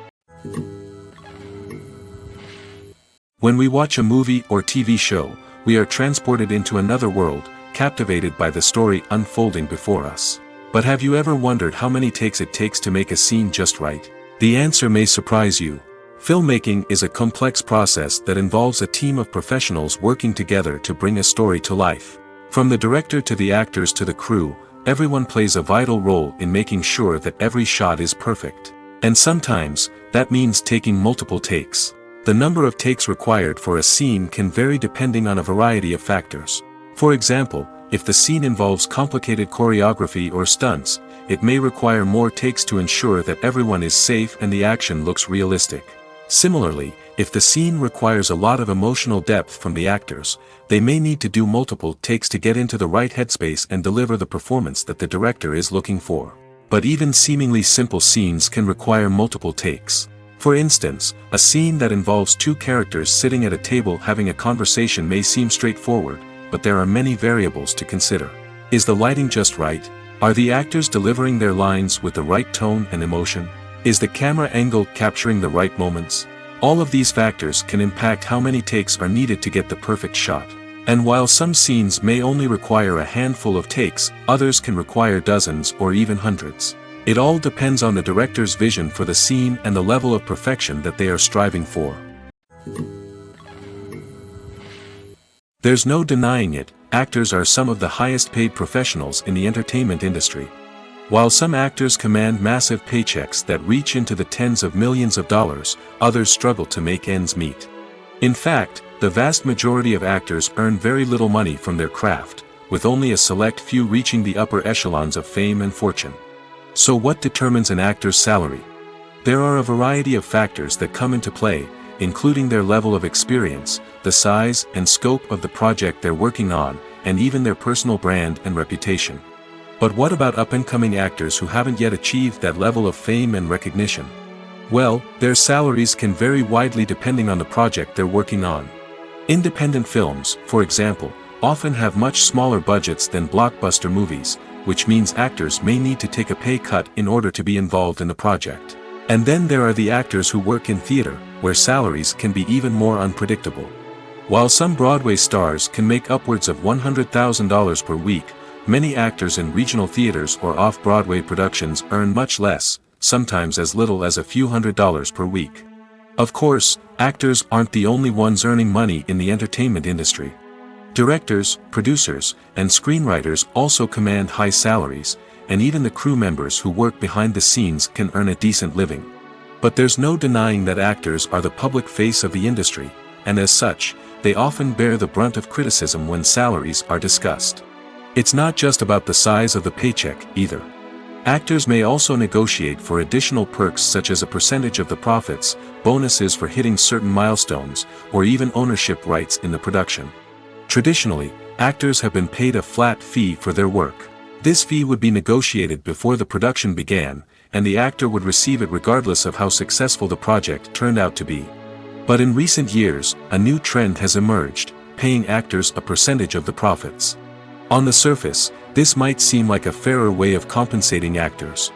Speaker 1: When we watch a movie or TV show, we are transported into another world, captivated by the story unfolding before us. But have you ever wondered how many takes it takes to make a scene just right? The answer may surprise you. Filmmaking is a complex process that involves a team of professionals working together to bring a story to life. From the director to the actors to the crew, everyone plays a vital role in making sure that every shot is perfect. And sometimes, that means taking multiple takes. The number of takes required for a scene can vary depending on a variety of factors. For example, if the scene involves complicated choreography or stunts, it may require more takes to ensure that everyone is safe and the action looks realistic. Similarly, if the scene requires a lot of emotional depth from the actors, they may need to do multiple takes to get into the right headspace and deliver the performance that the director is looking for. But even seemingly simple scenes can require multiple takes. For instance, a scene that involves two characters sitting at a table having a conversation may seem straightforward, but there are many variables to consider. Is the lighting just right? Are the actors delivering their lines with the right tone and emotion? Is the camera angle capturing the right moments? All of these factors can impact how many takes are needed to get the perfect shot. And while some scenes may only require a handful of takes, others can require dozens or even hundreds. It all depends on the director's vision for the scene and the level of perfection that they are striving for. There's no denying it, actors are some of the highest paid professionals in the entertainment industry. While some actors command massive paychecks that reach into the tens of millions of dollars, others struggle to make ends meet. In fact, the vast majority of actors earn very little money from their craft, with only a select few reaching the upper echelons of fame and fortune. So what determines an actor's salary? There are a variety of factors that come into play, including their level of experience, the size and scope of the project they're working on, and even their personal brand and reputation. But what about up-and-coming actors who haven't yet achieved that level of fame and recognition? Well, their salaries can vary widely depending on the project they're working on. Independent films, for example, often have much smaller budgets than blockbuster movies, which means actors may need to take a pay cut in order to be involved in the project. And then there are the actors who work in theater, where salaries can be even more unpredictable. While some Broadway stars can make upwards of $100,000 per week, many actors in regional theaters or off-Broadway productions earn much less, sometimes as little as a few $100s per week. Of course, actors aren't the only ones earning money in the entertainment industry. Directors, producers, and screenwriters also command high salaries, and even the crew members who work behind the scenes can earn a decent living. But there's no denying that actors are the public face of the industry, and as such, they often bear the brunt of criticism when salaries are discussed. It's not just about the size of the paycheck, either. Actors may also negotiate for additional perks such as a percentage of the profits, bonuses for hitting certain milestones, or even ownership rights in the production. Traditionally, actors have been paid a flat fee for their work. This fee would be negotiated before the production began, and the actor would receive it regardless of how successful the project turned out to be. But in recent years, a new trend has emerged, paying actors a percentage of the profits. On the surface, this might seem like a fairer way of compensating actors.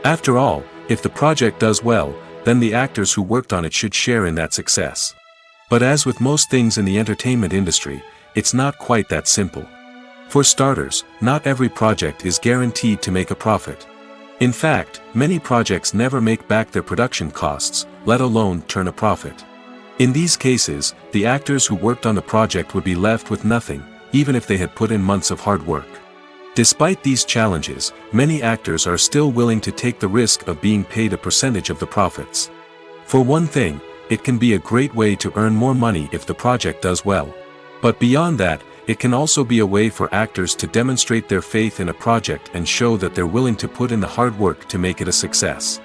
Speaker 1: After all, if the project does well, then the actors who worked on it should share in that success. But as with most things in the entertainment industry, it's not quite that simple. For starters, not every project is guaranteed to make a profit. In fact, many projects never make back their production costs, let alone turn a profit. In these cases, the actors who worked on the project would be left with nothing, even if they had put in months of hard work. Despite these challenges, many actors are still willing to take the risk of being paid a percentage of the profits. For one thing, it can be a great way to earn more money if the project does well. But beyond that, it can also be a way for actors to demonstrate their faith in a project and show that they're willing to put in the hard work to make it a success.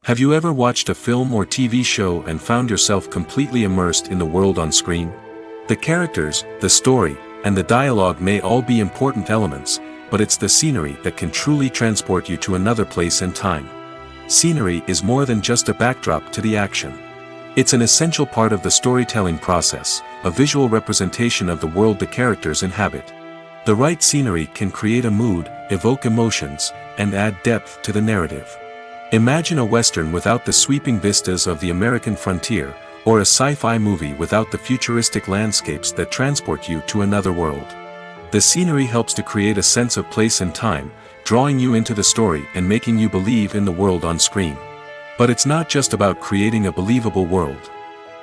Speaker 1: Have you ever watched a film or TV show and found yourself completely immersed in the world on screen? The characters, the story, and the dialogue may all be important elements, but it's the scenery that can truly transport you to another place and time. Scenery is more than just a backdrop to the action. It's an essential part of the storytelling process, a visual representation of the world the characters inhabit. The right scenery can create a mood, evoke emotions, and add depth to the narrative. Imagine a Western without the sweeping vistas of the American frontier, or a sci-fi movie without the futuristic landscapes that transport you to another world. The scenery helps to create a sense of place and time, drawing you into the story and making you believe in the world on screen. But it's not just about creating a believable world.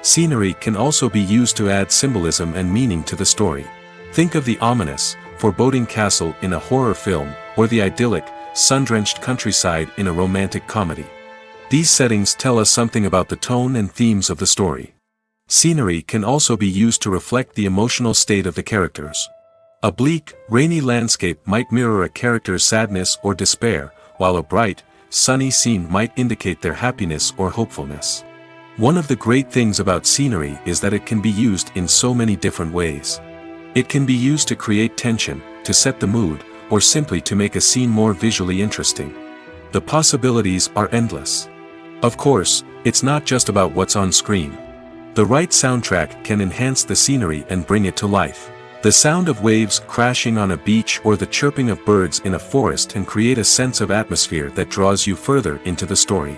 Speaker 1: Scenery can also be used to add symbolism and meaning to the story. Think of the ominous, foreboding castle in a horror film, or the idyllic, sun-drenched countryside in a romantic comedy. These settings tell us something about the tone and themes of the story. Scenery can also be used to reflect the emotional state of the characters. A bleak, rainy landscape might mirror a character's sadness or despair, while a bright, sunny scene might indicate their happiness or hopefulness. One of the great things about scenery is that it can be used in so many different ways. It can be used to create tension, to set the mood, or simply to make a scene more visually interesting. The possibilities are endless. Of course, it's not just about what's on screen. The right soundtrack can enhance the scenery and bring it to life. The sound of waves crashing on a beach or the chirping of birds in a forest can create a sense of atmosphere that draws you further into the story.